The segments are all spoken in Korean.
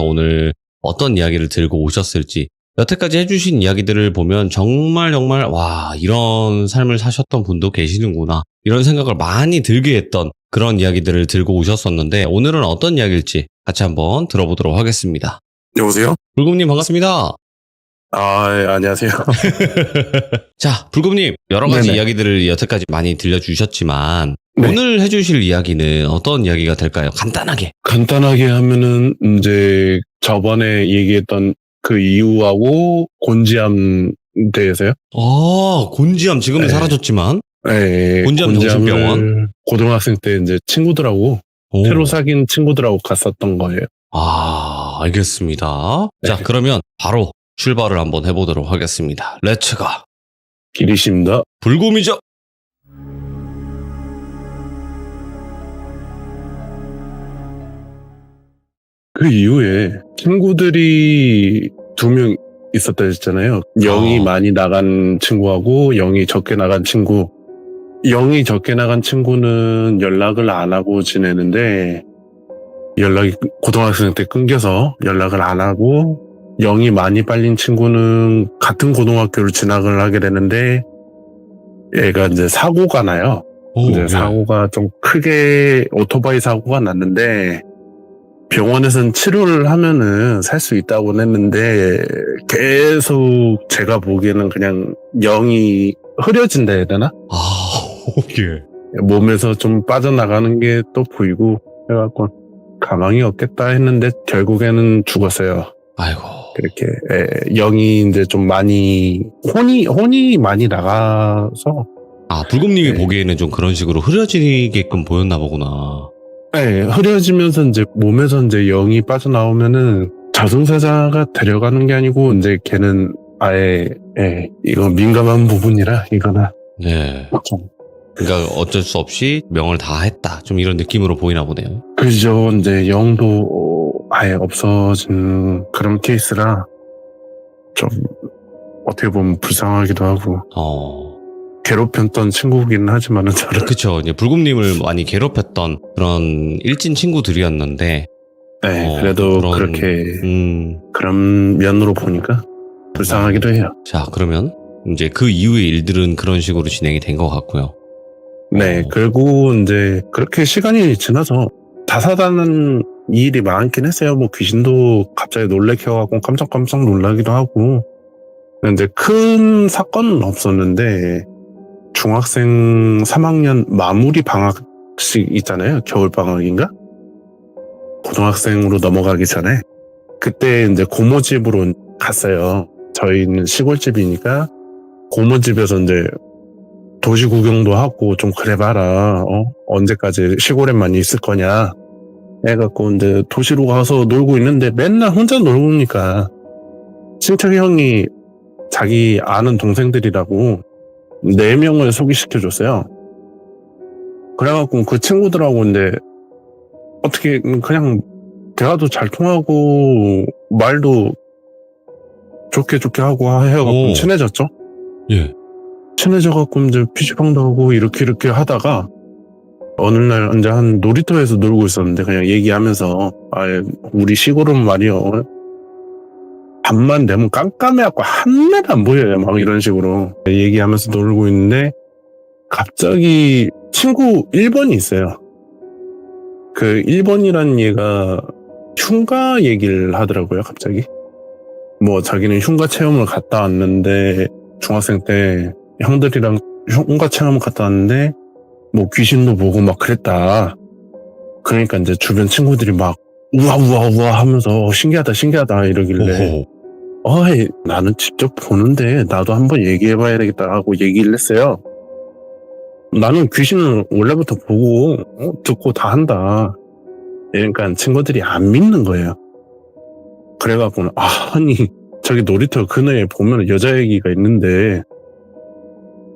오늘 어떤 이야기를 들고 오셨을지, 여태까지 해주신 이야기들을 보면 정말 와, 이런 삶을 사셨던 분도 계시는구나, 이런 생각을 많이 들게 했던 그런 이야기들을 들고 오셨었는데, 오늘은 어떤 이야기일지 같이 한번 들어보도록 하겠습니다. 여보세요? 불금님 반갑습니다. 예, 안녕하세요. 자, 불금님, 여러 가지 네네. 이야기들을 여태까지 많이 들려주셨지만 네. 오늘 해주실 이야기는 어떤 이야기가 될까요? 간단하게. 간단하게 하면은 이제 저번에 얘기했던 그 이유하고 곤지암 대해서요. 곤지암 지금은 네. 사라졌지만. 네, 곤지암 정신병원. 고등학생 때 이제 친구들하고 새로 사귄 친구들하고 갔었던 거예요. 알겠습니다. 네. 자, 그러면 바로 출발을 한번 해보도록 하겠습니다. 렛츠가. 기리십니다. 불금이죠. 그 이후에 친구들이 2명 있었다 했잖아요. 영이 많이 나간 친구하고 영이 적게 나간 친구. 영이 적게 나간 친구는 연락을 안 하고 지내는데, 연락이 고등학생 때 끊겨서 연락을 안 하고, 영이 많이 빨린 친구는 같은 고등학교를 진학을 하게 되는데, 얘가 이제 사고가 나요. 이제 사고가 좀 크게 오토바이 사고가 났는데, 병원에서는 치료를 하면은 살 수 있다고 했는데, 계속 제가 보기에는 그냥 영이 흐려진다 해야 되나? 예. 몸에서 좀 빠져나가는 게 또 보이고 해갖고 가망이 없겠다 했는데 결국에는 죽었어요. 아이고. 그렇게 영이 이제 좀 많이 혼이 많이 나가서. 불금님이 보기에는 좀 그런 식으로 흐려지게끔 보였나 보구나. 네, 흐려지면서 이제 몸에서 이제 영이 빠져나오면은 저승사자가 데려가는 게 아니고 이제 걔는 아예 이거 민감한 부분이라 이거는. 네. 그러니까 어쩔 수 없이 명을 다 했다, 좀 이런 느낌으로 보이나 보네요. 그죠. 이제 영도 아예 없어진 그런 케이스라 좀 어떻게 보면 불쌍하기도 하고 괴롭혔던 친구긴 하지만은 저를. 그쵸. 이제 불금님을 많이 괴롭혔던 그런 일진 친구들이었는데, 그래도 그렇게 그런 면으로 보니까 불쌍하기도 해요. 자, 그러면 이제 그 이후의 일들은 그런 식으로 진행이 된 것 같고요. 네, 그리고 이제 그렇게 시간이 지나서 다사다난 일이 많긴 했어요. 뭐 귀신도 갑자기 놀래켜갖고 깜짝 놀라기도 하고. 근데 큰 사건은 없었는데, 중학생 3학년 마무리 방학식 있잖아요. 겨울방학인가? 고등학생으로 넘어가기 전에. 그때 이제 고모집으로 갔어요. 저희는 시골집이니까 고모집에서 이제 도시 구경도 하고 좀 그래봐라. 언제까지 시골에만 있을 거냐 해갖고 이제 도시로 가서 놀고 있는데 맨날 혼자 놀니까 친척 형이 자기 아는 동생들이라고 4명을 소개시켜줬어요. 그래갖고 그 친구들하고 이제 어떻게 그냥 대화도 잘 통하고 말도 좋게 하고 해갖고 친해졌죠. 예. 친해져갖고 이제 PC방도 하고 이렇게 하다가 어느 날 이제 한 놀이터에서 놀고 있었는데 그냥 얘기하면서 우리 시골은 말이요, 밤만 되면 깜깜해갖고 한매도 안 보여요. 막 이런 식으로 얘기하면서 놀고 있는데 갑자기 친구 1번이 있어요. 그 1번이란 얘가 흉가 얘기를 하더라고요. 갑자기 뭐 자기는 흉가 체험을 갔다 왔는데, 중학생 때 형들이랑 흉가 체험을 갔다 왔는데 뭐 귀신도 보고 막 그랬다. 그러니까 이제 주변 친구들이 막 우와 하면서 신기하다 이러길래 나는 직접 보는데 나도 한번 얘기해봐야 되겠다 하고 얘기를 했어요. 나는 귀신을 원래부터 보고 듣고 다 한다. 그러니까 친구들이 안 믿는 거예요. 그래갖고는 아니 저기 놀이터 그네에 보면 여자 얘기가 있는데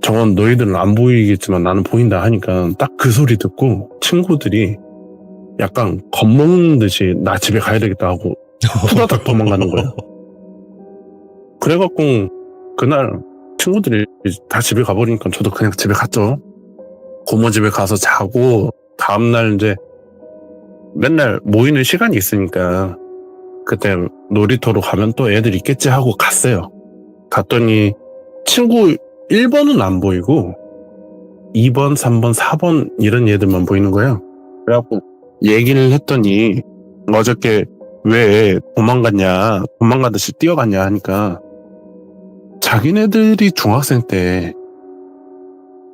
저건 너희들은 안 보이겠지만 나는 보인다 하니까 딱 그 소리 듣고 친구들이 약간 겁먹는 듯이 나 집에 가야 되겠다 하고 후다닥 도망가는 거예요. 그래갖고 그날 친구들이 다 집에 가버리니까 저도 그냥 집에 갔죠. 고모 집에 가서 자고 다음날 이제 맨날 모이는 시간이 있으니까 그때 놀이터로 가면 또 애들 있겠지 하고 갔어요. 갔더니 친구 1번은 안 보이고 2번, 3번, 4번 이런 애들만 보이는 거예요. 그래갖고 얘기를 했더니 어저께 왜 도망가듯이 뛰어갔냐 하니까 자기네들이 중학생 때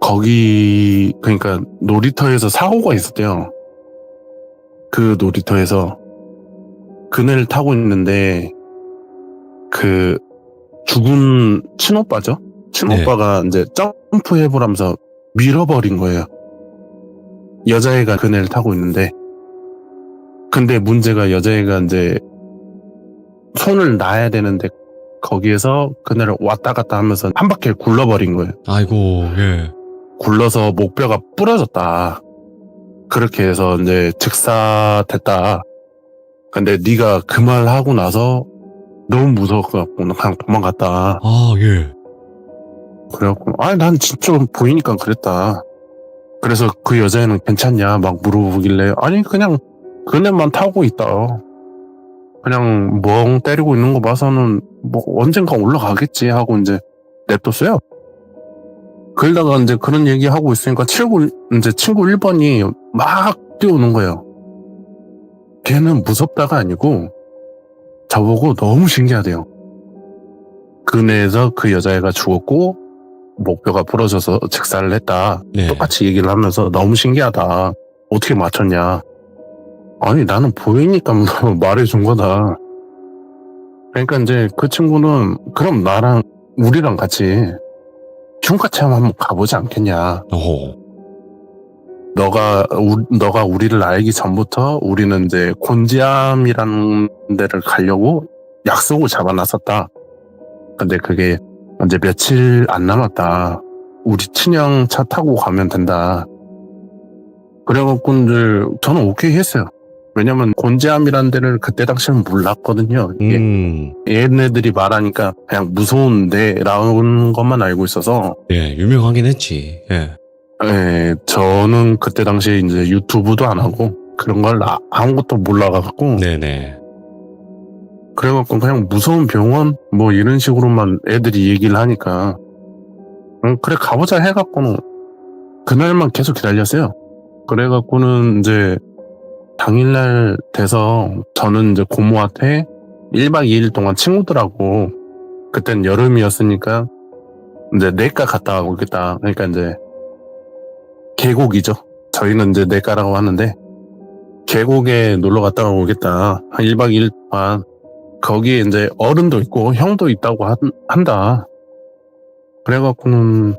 거기 그러니까 놀이터에서 사고가 있었대요. 그 놀이터에서 그네를 타고 있는데 그 죽은 친오빠죠? 친오빠가 이제 점프해보라면서 밀어버린 거예요. 여자애가 그네를 타고 있는데 근데 문제가 여자애가 이제 손을 놔야 되는데 거기에서 그네를 왔다 갔다 하면서 한 바퀴를 굴러버린 거예요. 아이고, 예. 굴러서 목뼈가 부러졌다. 그렇게 해서 이제 즉사됐다. 근데 네가 그 말 하고 나서 너무 무서워갖고 그냥 도망갔다. 아, 예. 그래갖고 난 진짜 보이니까 그랬다. 그래서 그 여자애는 괜찮냐 막 물어보길래 아니 그냥 그네만 타고 있다. 그냥 멍 때리고 있는 거 봐서는 뭐 언젠가 올라가겠지 하고 이제 냅뒀어요. 그러다가 이제 그런 얘기 하고 있으니까 친구 1번이 막 뛰어오는 거예요. 걔는 무섭다가 아니고 저보고 너무 신기하대요. 그네에서 그 여자애가 죽었고 목뼈가 부러져서 즉사를 했다. 네. 똑같이 얘기를 하면서 너무 신기하다. 어떻게 맞췄냐. 아니 나는 보이니까 말해준 거다. 그러니까 이제 그 친구는 그럼 우리랑 같이 흉가 체험 한번 가보지 않겠냐. 어허. 너가 우리를 알기 전부터 우리는 이제 곤지암이라는 데를 가려고 약속을 잡아놨었다. 근데 그게 이제 며칠 안 남았다. 우리 친형 차 타고 가면 된다. 그래갖고 이제 저는 오케이 했어요. 왜냐면 곤지암이라는 데를 그때 당시는 몰랐거든요. 얘네들이 말하니까 그냥 무서운 데라는 것만 알고 있어서. 예, 유명하긴 했지. 예. 예, 저는 그때 당시에 이제 유튜브도 안 하고 그런 걸 아무것도 몰라갖고. 네네. 그래갖고 그냥 무서운 병원 뭐 이런 식으로만 애들이 얘기를 하니까 그래 가보자 해갖고는 그날만 계속 기다렸어요. 그래갖고는 이제 당일날 돼서 저는 이제 고모한테 1박 2일 동안 친구들하고 그땐 여름이었으니까 이제 내과 갔다 오겠다. 그러니까 이제 계곡이죠. 저희는 이제 내과라고 하는데 계곡에 놀러 갔다 오겠다. 한 1박 2일 동안 거기에 이제 어른도 있고 형도 있다고 한다. 그래갖고는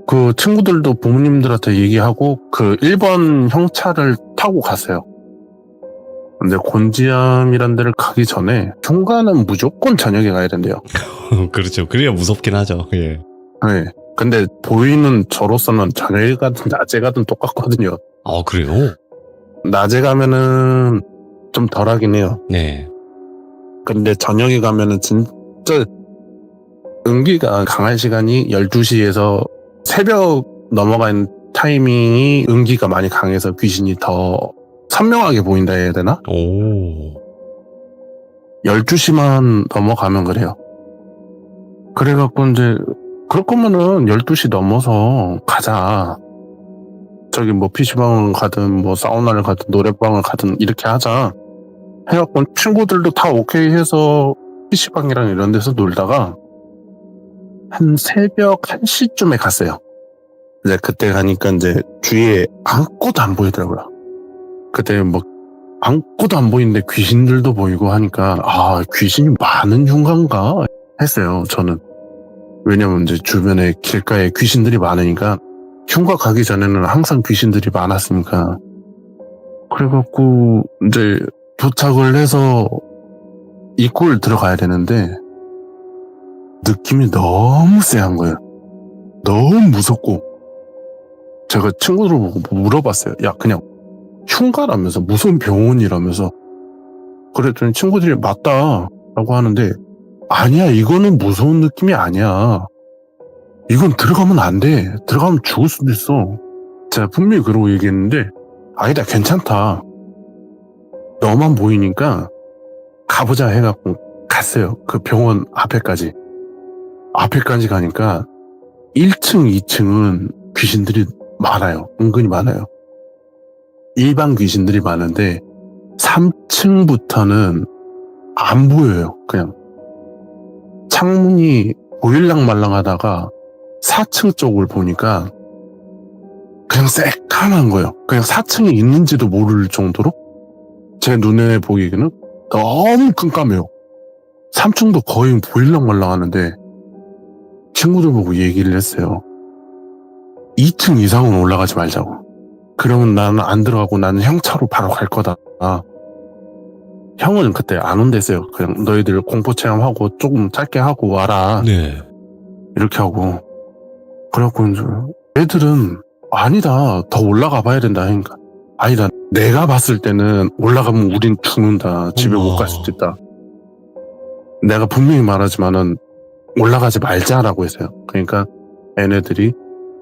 그 친구들도 부모님들한테 얘기하고 그 1번 형차를 타고 갔어요. 근데 곤지암이란 데를 가기 전에 흉가는 무조건 저녁에 가야 된대요. 그렇죠. 그래야 무섭긴 하죠. 예. 네. 근데 보이는 저로서는 저녁에 가든 낮에 가든 똑같거든요. 아, 그래요? 낮에 가면은 좀 덜하긴 해요. 네. 근데 저녁에 가면은 진짜 음기가 강한 시간이 12시에서 새벽 넘어가는 타이밍이 음기가 많이 강해서 귀신이 더 선명하게 보인다 해야 되나? 오. 12시만 넘어가면 그래요. 그래갖고 이제 그럴 거면은 12시 넘어서 가자. 저기 뭐 PC방을 가든 뭐 사우나를 가든 노래방을 가든 이렇게 하자. 해갖고 친구들도 다 오케이 해서 PC방이랑 이런 데서 놀다가 한 새벽 1시쯤에 갔어요. 이제 그때 가니까 이제 주위에 아무것도 안 보이더라고요. 그때 뭐 아무것도 안 보이는데 귀신들도 보이고 하니까 귀신이 많은 흉가인가 했어요. 저는. 왜냐면 이제 주변에 길가에 귀신들이 많으니까 흉가 가기 전에는 항상 귀신들이 많았으니까. 그래갖고 이제 도착을 해서 입구를 들어가야 되는데 느낌이 너무 쎄한 거예요. 너무 무섭고. 제가 친구들 보고 물어봤어요. 야 그냥 흉가라면서 무슨 병원이라면서. 그랬더니 친구들이 맞다 라고 하는데 아니야 이거는 무서운 느낌이 아니야. 이건 들어가면 안 돼. 들어가면 죽을 수도 있어. 제가 분명히 그러고 얘기했는데 아니다 괜찮다. 너만 보이니까 가보자 해갖고 갔어요. 그 병원 앞에까지 가니까 1층, 2층은 귀신들이 많아요. 은근히 많아요. 일반 귀신들이 많은데 3층부터는 안 보여요. 그냥 창문이 보일랑 말랑 하다가 4층 쪽을 보니까 그냥 새까만 거예요. 그냥 4층에 있는지도 모를 정도로 제 눈에 보기에는 너무 깜깜해요. 3층도 거의 보일랑 말랑 하는데 친구들 보고 얘기를 했어요. 2층 이상은 올라가지 말자고. 그러면 나는 안 들어가고 나는 형 차로 바로 갈 거다. 형은 그때 안 온댔어요. 그냥 너희들 공포 체험하고 조금 짧게 하고 와라. 네. 이렇게 하고. 그래갖고 이제 애들은 아니다. 더 올라가 봐야 된다. 그러니까 아니다. 내가 봤을 때는 올라가면 우린 죽는다. 집에 못 갈 수도 있다. 내가 분명히 말하지만은 올라가지 말자라고 했어요. 그러니까 얘네들이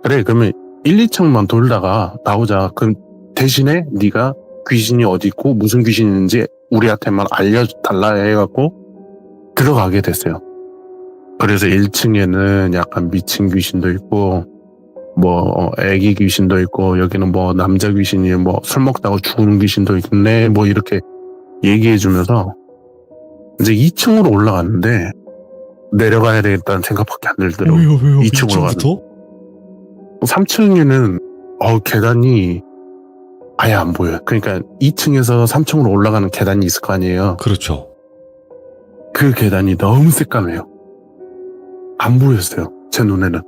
그래 그러면 1, 2층만 돌다가 나오자. 그럼 대신에 네가 귀신이 어디 있고 무슨 귀신인지 우리한테만 알려달라 해갖고 들어가게 됐어요. 그래서 1층에는 약간 미친 귀신도 있고 뭐 애기 귀신도 있고 여기는 뭐 남자 귀신이 뭐 술 먹다가 죽는 귀신도 있네 뭐 이렇게 얘기해주면서 이제 2층으로 올라갔는데 내려가야 되겠다는 생각밖에 안 들더라고요. 왜요? 2층으로 가는. 3층에는 계단이 아예 안 보여요. 그러니까 2층에서 3층으로 올라가는 계단이 있을 거 아니에요. 그렇죠. 그 계단이 너무 새까매요. 안 보였어요. 제 눈에는.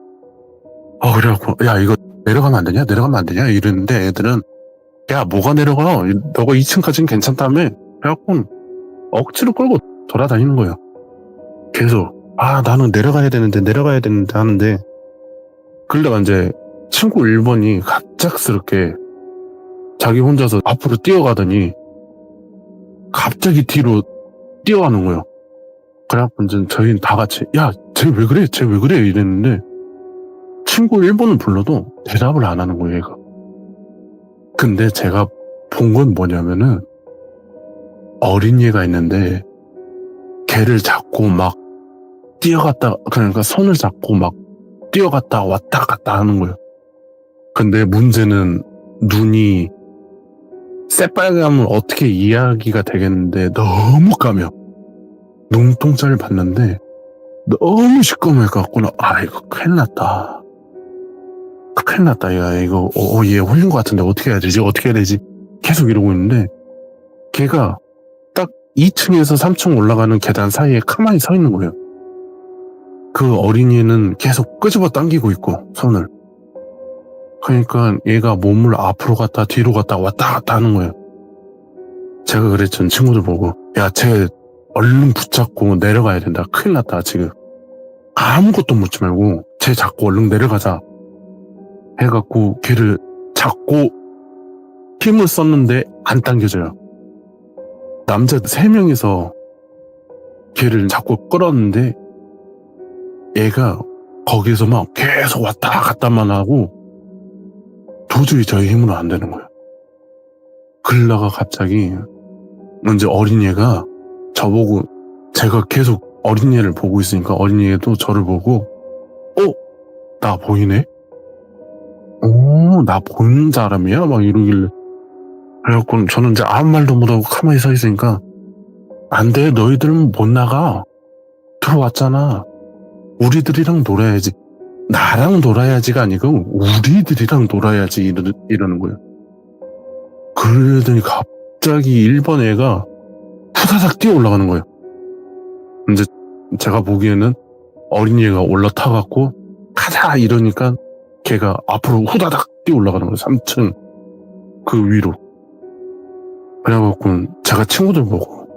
그래갖고 야 이거 내려가면 안 되냐? 내려가면 안 되냐? 이랬는데 애들은 야 뭐가 내려가? 너가 2층까지는 괜찮다며? 그래갖고 억지로 끌고 돌아다니는 거예요. 계속 나는 내려가야 되는데 하는데 그러다가 이제 친구 1번이 갑작스럽게 자기 혼자서 앞으로 뛰어가더니 갑자기 뒤로 뛰어가는 거예요. 그래갖고 이제 저희는 다 같이 야, 쟤 왜 그래? 이랬는데 친구 1번을 불러도 대답을 안 하는 거예요, 얘가. 근데 제가 본 건 뭐냐면은 어린이가 있는데 걔를 잡고 막 뛰어갔다, 그러니까 손을 잡고 막 뛰어갔다 왔다 갔다 하는 거예요. 근데 문제는 눈이 새빨가면 어떻게 이야기가 되겠는데 너무 까며 눈동자를 봤는데 너무 시꺼매갖고 이거 큰일 났다. 야 이거 얘 홀린 것 같은데 어떻게 해야 되지 계속 이러고 있는데 걔가 딱 2층에서 3층 올라가는 계단 사이에 가만히 서 있는 거예요. 그 어린이는 계속 끄집어 당기고 있고 손을. 그러니까 얘가 몸을 앞으로 갔다 뒤로 갔다 왔다 갔다 하는 거예요. 제가 그랬죠. 친구들 보고 야 쟤 얼른 붙잡고 내려가야 된다. 큰일 났다 지금. 아무것도 묻지 말고 쟤 잡고 얼른 내려가자 해갖고 걔를 잡고 힘을 썼는데 안 당겨져요. 남자 3명이서 걔를 잡고 끌었는데 얘가 거기서 막 계속 왔다 갔다만 하고 도저히 저희 힘으로 안 되는 거예요. 그러다가 갑자기 이제 어린이가 저보고 제가 계속 어린이를 보고 있으니까 어린이도 저를 보고 나 보이네? 나 보이는 사람이야? 막 이러길래 그래갖고 저는 이제 아무 말도 못하고 가만히 서 있으니까 안 돼, 너희들은 못 나가. 들어왔잖아. 우리들이랑 놀아야지. 나랑 놀아야지가 아니고 우리들이랑 놀아야지 이러는 거예요. 그러더니 갑자기 1번 애가 후다닥 뛰어 올라가는 거예요. 이제 제가 보기에는 어린이가 올라타갖고 가자 이러니까 걔가 앞으로 후다닥 뛰어 올라가는 거예요. 3층 그 위로. 그래갖고 제가 친구들 보고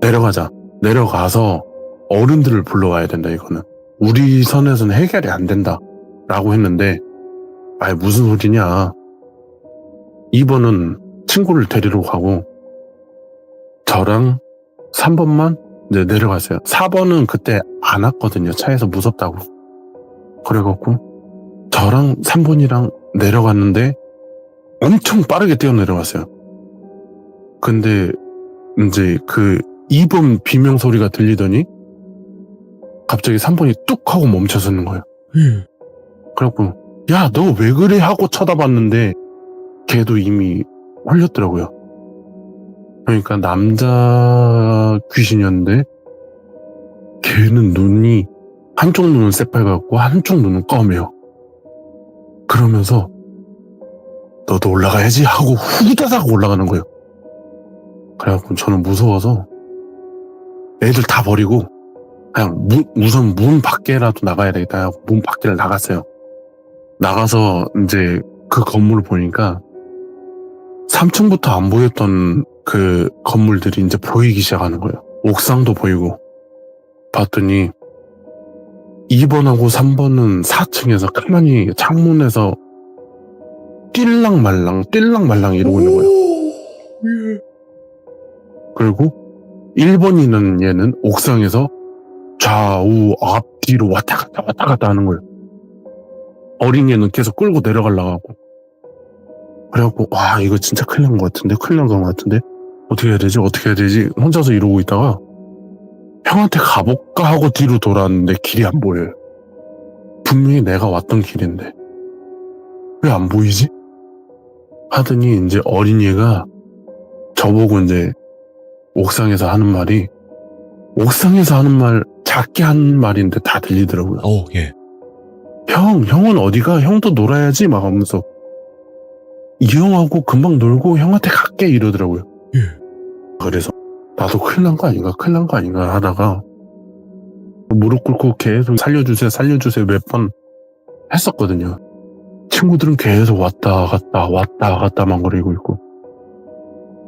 내려가자. 내려가서 어른들을 불러와야 된다 이거는. 우리 선에서는 해결이 안 된다 라고 했는데 무슨 소리냐. 2번은 친구를 데리러 가고 저랑 3번만 이제 내려갔어요. 4번은 그때 안 왔거든요. 차에서 무섭다고. 그래갖고 저랑 3번이랑 내려갔는데 엄청 빠르게 뛰어내려갔어요. 근데 이제 그 2번 비명 소리가 들리더니 갑자기 3번이 뚝 하고 멈춰서는 거예요. 그래갖고 야, 너 왜 그래? 하고 쳐다봤는데 걔도 이미 홀렸더라고요. 그러니까 남자 귀신이었는데 걔는 눈이 한쪽 눈은 새빨갛고 한쪽 눈은 검해요. 그러면서 너도 올라가야지 하고 후다닥 올라가는 거예요. 그래갖고 저는 무서워서 애들 다 버리고 그냥 우선 문 밖에라도 나가야 되겠다 하고 문 밖에를 나갔어요. 나가서 이제 그 건물을 보니까 3층부터 안 보였던 그 건물들이 이제 보이기 시작하는 거예요. 옥상도 보이고. 봤더니 2번하고 3번은 4층에서 가만히 창문에서 뛸랑말랑 이러고 있는 거예요. 그리고 1번이는 얘는 옥상에서 좌우 앞 뒤로 왔다 갔다 하는 거예요. 어린 얘는 계속 끌고 내려가려고 하고. 그래갖고 와, 이거 진짜 큰일 난 것 같은데 어떻게 해야 되지 혼자서 이러고 있다가 형한테 가볼까 하고 뒤로 돌아왔는데 길이 안 보여요. 분명히 내가 왔던 길인데 왜 안 보이지? 하더니 이제 어린이가 저보고 이제 옥상에서 하는 말이 작게 하는 말인데 다 들리더라고요. 예. 형은 어디가? 형도 놀아야지 막 하면서 이 형하고 금방 놀고 형한테 갈게 이러더라고요. 예. 그래서 나도 큰일 난 거 아닌가 하다가 무릎 꿇고 계속 살려주세요 몇 번 했었거든요. 친구들은 계속 왔다 갔다만 거리고 있고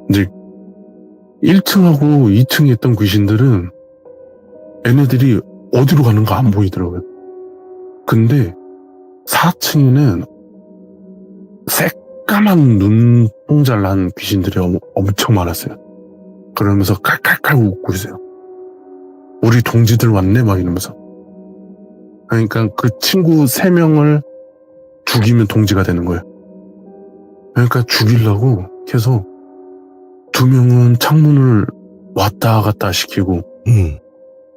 이제 1층하고 2층에 있던 귀신들은 얘네들이 어디로 가는가 안 보이더라고요. 근데 4층에는 새까만 눈동자를 한 귀신들이 엄청 많았어요. 그러면서 칼칼칼 웃고 있어요. 우리 동지들 왔네 막 이러면서. 그러니까 그 친구 3명을 죽이면 동지가 되는 거예요. 그러니까 죽이려고 계속 2명은 창문을 왔다 갔다 시키고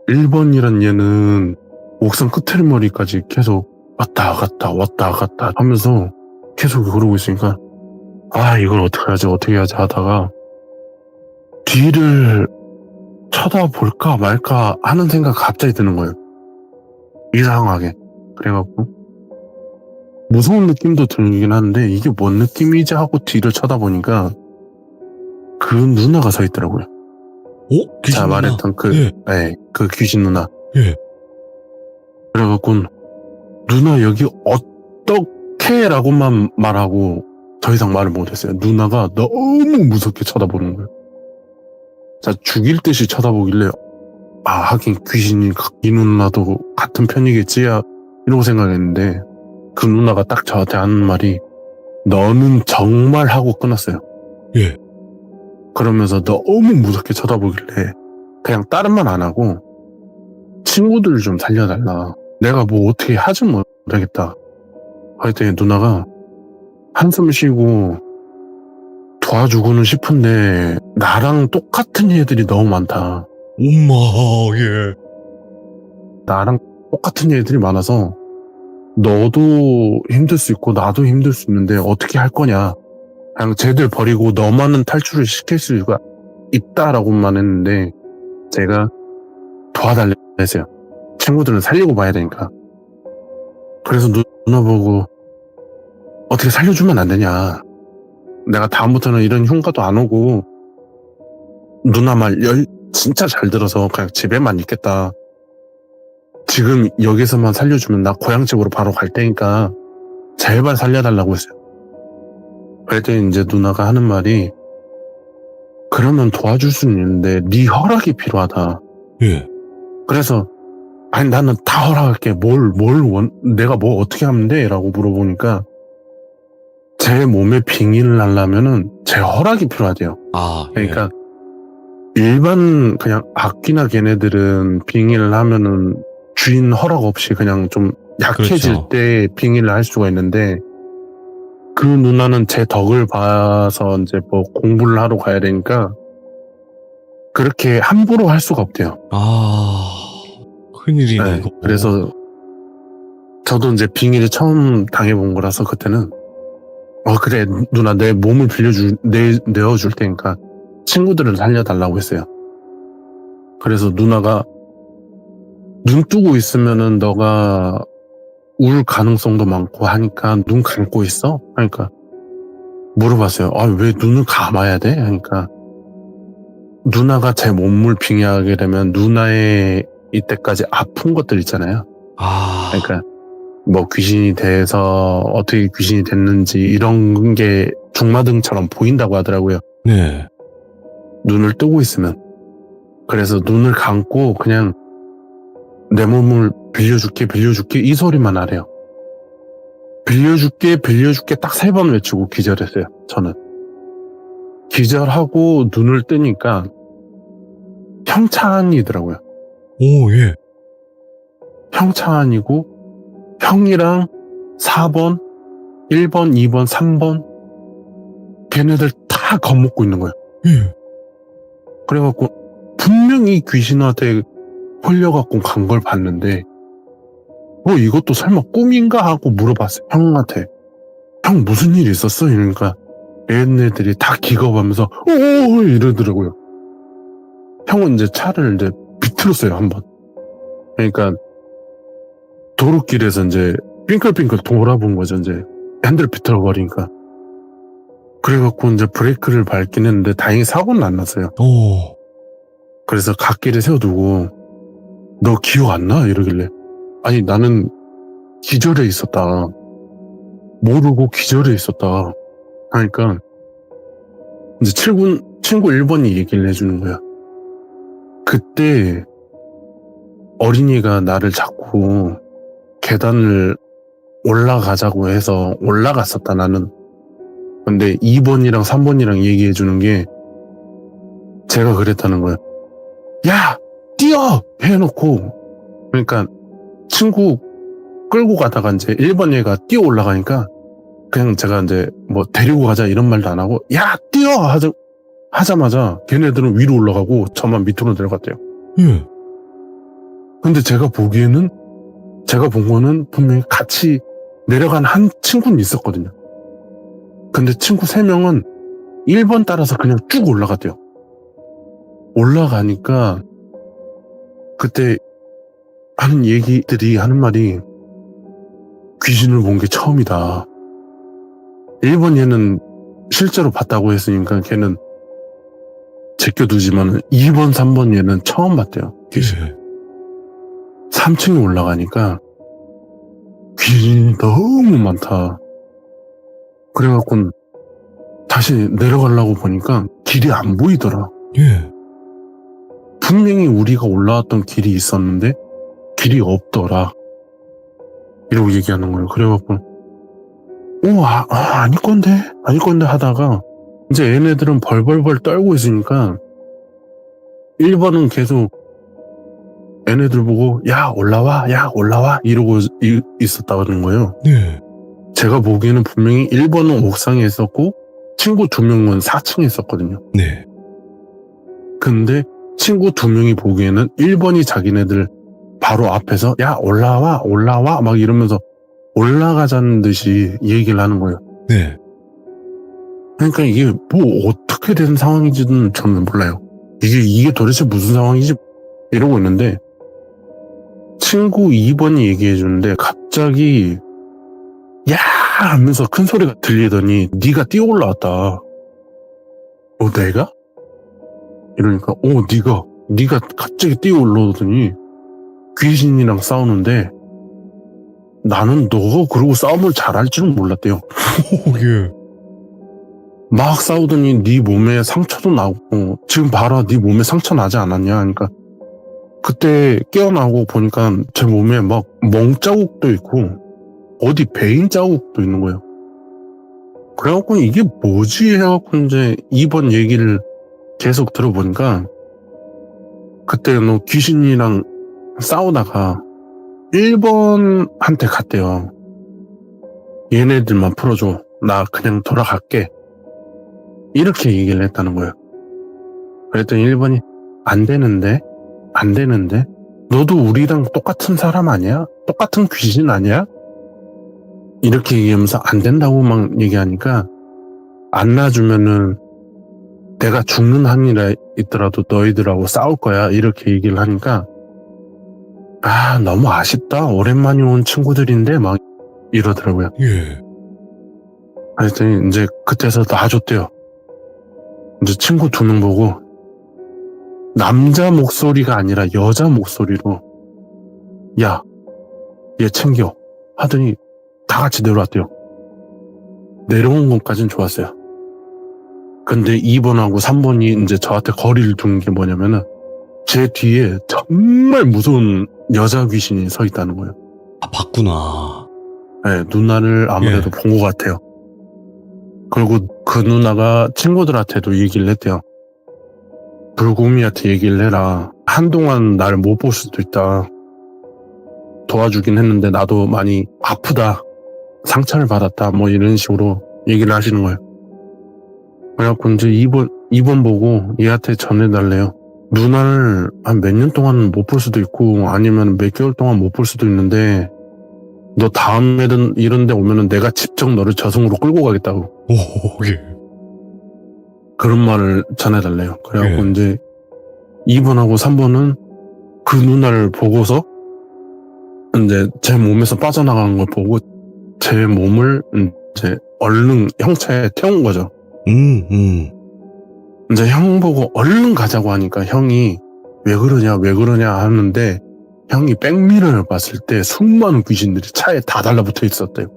1번이란 얘는 옥상 끝머리까지 계속 왔다 갔다 하면서 계속 그러고 있으니까 아, 이걸 어떻게 하지 하다가 뒤를 쳐다볼까 말까 하는 생각 갑자기 드는 거예요. 이상하게. 그래갖고 무서운 느낌도 들긴 하는데 이게 뭔 느낌이지 하고 뒤를 쳐다보니까 그 누나가 서 있더라고요. 귀신 제가 누나? 말했던 그 귀신 누나. 예. 그래갖고 누나 여기 어떻게 라고만 말하고 더 이상 말을 못했어요. 누나가 너무 무섭게 쳐다보는 거예요. 자, 죽일 듯이 쳐다보길래 아, 하긴 귀신이 이 누나도 같은 편이겠지 이러고 생각했는데 그 누나가 딱 저한테 하는 말이 너는 정말 하고 끊었어요. 예. 그러면서 너무 무섭게 쳐다보길래 그냥 다른 말 안 하고 친구들 좀 살려달라. 내가 뭐 어떻게 하지 못하겠다. 그랬더니 누나가 한숨 쉬고 도와주고는 싶은데 나랑 똑같은 애들이 너무 많다. 엄마, 예. 나랑 똑같은 애들이 많아서 너도 힘들 수 있고 나도 힘들 수 있는데 어떻게 할 거냐. 그냥 쟤들 버리고 너만은 탈출을 시킬 수가 있다라고만 했는데 제가 도와달라 했어요. 친구들은 살리고 봐야 되니까. 그래서 누나 보고 어떻게 살려주면 안 되냐. 내가 다음부터는 이런 흉가도 안 오고 누나 말 진짜 잘 들어서 그냥 집에만 있겠다. 지금 여기서만 살려주면 나 고향집으로 바로 갈 테니까 제발 살려달라고 했어요. 그랬더니 이제 누나가 하는 말이 그러면 도와줄 수는 있는데 네 허락이 필요하다. 예. 그래서 아니 나는 다 허락할게. 내가 뭐 어떻게 하면 돼? 라고 물어보니까 제 몸에 빙의를 하려면은 제 허락이 필요하대요. 아, 예. 그러니까 일반 그냥 악기나 걔네들은 빙의를 하면은 주인 허락 없이 그냥 좀 약해질 그렇죠. 때 빙의를 할 수가 있는데 그 누나는 제 덕을 봐서 이제 뭐 공부를 하러 가야 되니까 그렇게 함부로 할 수가 없대요. 큰일이네, 네, 이거. 그래서 저도 이제 빙의를 처음 당해본 거라서 그때는 그래 누나 내 몸을 내어줄 테니까 친구들을 살려달라고 했어요. 그래서 누나가 눈 뜨고 있으면은 너가 울 가능성도 많고 하니까 눈 감고 있어? 하니까 물어봤어요. 왜 눈을 감아야 돼? 하니까 누나가 제 몸을 빙의하게 되면 누나의 이때까지 아픈 것들 있잖아요. 그러니까 뭐 귀신이 돼서 어떻게 귀신이 됐는지 이런 게 중마등처럼 보인다고 하더라고요. 네. 눈을 뜨고 있으면. 그래서 눈을 감고 그냥 내 몸을 빌려줄게 이 소리만 하래요. 빌려줄게 딱 3번 외치고 기절했어요. 저는 기절하고 눈을 뜨니까 형찬이더라고요. 오, 예. 형찬이고 형이랑 4번 1번 2번 3번 걔네들 다 겁먹고 있는 거예요. 예. 그래갖고 분명히 귀신한테 홀려갖고 간 걸 봤는데 이것도 설마 꿈인가 하고 물어봤어요. 형한테. 형 무슨 일 있었어? 이러니까 얘네들이 다 기겁하면서 오 이러더라고요. 형은 이제 차를 이제 비틀었어요. 한번. 그러니까 도로길에서 이제 빙글빙글 돌아본 거죠. 이제 핸들 비틀어버리니까. 그래갖고 이제 브레이크를 밟긴 했는데 다행히 사고는 안 났어요. 오. 그래서 갓길에 세워두고 너 기억 안 나? 이러길래 아니 나는 기절해 있었다. 모르고 기절해 있었다. 하니까 이제 친구 1번이 얘기를 해주는 거야. 그때 어린이가 나를 잡고 계단을 올라가자고 해서 올라갔었다 나는. 근데 2번이랑 3번이랑 얘기해주는 게 제가 그랬다는 거예요. 야! 뛰어! 해놓고 그러니까 친구 끌고 가다가 이제 1번 얘가 뛰어 올라가니까 그냥 제가 이제 뭐 데리고 가자 이런 말도 안 하고 야! 뛰어! 하자마자 걔네들은 위로 올라가고 저만 밑으로 내려갔대요. 예. 근데 제가 본 거는 분명히 같이 내려간 한 친구는 있었거든요. 근데 친구 3명은 1번 따라서 그냥 쭉 올라갔대요. 올라가니까 그때 하는 말이 귀신을 본 게 처음이다. 1번 얘는 실제로 봤다고 했으니까 걔는 제껴두지만 2번, 3번 얘는 처음 봤대요. 귀신. 예. 3층에 올라가니까 귀신이 너무 많다. 그래갖고 다시 내려가려고 보니까 길이 안 보이더라. 예. 분명히 우리가 올라왔던 길이 있었는데 길이 없더라. 이러고 얘기하는 거예요. 그래갖고 아닐 건데 하다가 이제 얘네들은 벌벌벌 떨고 있으니까 1번은 계속 얘네들 보고 야 올라와 이러고 있었다는 거예요. 네. 제가 보기에는 분명히 1번은 옥상에 있었고 친구 2명은 4층에 있었거든요. 네. 근데 친구 2명이 보기에는 1번이 자기네들 바로 앞에서 야 올라와 막 이러면서 올라가자는 듯이 얘기를 하는 거예요. 네. 그러니까 이게 뭐 어떻게 된 상황인지는 저는 몰라요. 이게 도대체 무슨 상황인지 이러고 있는데 친구 2번이 얘기해 주는데 갑자기 야 하면서 큰 소리가 들리더니 네가 뛰어 올라왔다. 내가? 이러니까 네가 갑자기 뛰어 올라오더니 귀신이랑 싸우는데 나는 너가 그러고 싸움을 잘할 줄은 몰랐대요. 오, 예. 막 싸우더니 네 몸에 상처도 나고 지금 봐라 네 몸에 상처 나지 않았냐 하니까 그때 깨어나고 보니까 제 몸에 막 멍자국도 있고 어디 베인 자국도 있는 거예요. 그래갖고 이게 뭐지 해갖고 이제 2번 얘기를 계속 들어보니까 그때 귀신이랑 싸우다가 1번한테 갔대요. 얘네들만 풀어줘. 나 그냥 돌아갈게. 이렇게 얘기를 했다는 거예요. 그랬더니 1번이 안 되는데 너도 우리랑 똑같은 사람 아니야? 똑같은 귀신 아니야? 이렇게 얘기하면서 안 된다고 막 얘기하니까 안 놔주면은 내가 죽는 한이라 있더라도 너희들하고 싸울 거야 이렇게 얘기를 하니까 너무 아쉽다 오랜만에 온 친구들인데 막 이러더라고요. 예. 그랬더니 이제 그때서 놔줬대요. 이제 친구 2명 보고 남자 목소리가 아니라 여자 목소리로 야, 얘 챙겨 하더니 다 같이 내려왔대요. 내려온 것까진 좋았어요. 근데 2번하고 3번이 이제 저한테 거리를 둔 게 뭐냐면은 제 뒤에 정말 무서운 여자 귀신이 서 있다는 거예요. 아, 봤구나. 네, 누나를 아무래도 본 것 같아요. 그리고 그 누나가 친구들한테도 얘기를 했대요. 불구미한테 얘기를 해라. 한동안 나를 못 볼 수도 있다. 도와주긴 했는데 나도 많이 아프다. 상처를 받았다. 뭐 이런 식으로 얘기를 하시는 거예요. 그래갖고 이제 2번 보고 얘한테 전해달래요. 누나를 한 몇 년 동안 못 볼 수도 있고 아니면 몇 개월 동안 못 볼 수도 있는데 너 다음에든 이런 데 오면은 내가 직접 너를 저승으로 끌고 가겠다고. 오, 예. 그런 말을 전해달래요. 그래갖고 예. 이제 2번하고 3번은 그 누나를 보고서 이제 제 몸에서 빠져나가는 걸 보고 제 몸을 이제 얼른 형차에 태운 거죠. 이제 형 보고 얼른 가자고 하니까 형이 왜 그러냐 하는데 형이 백미러를 봤을 때 수많은 귀신들이 차에 다 달라붙어 있었대요.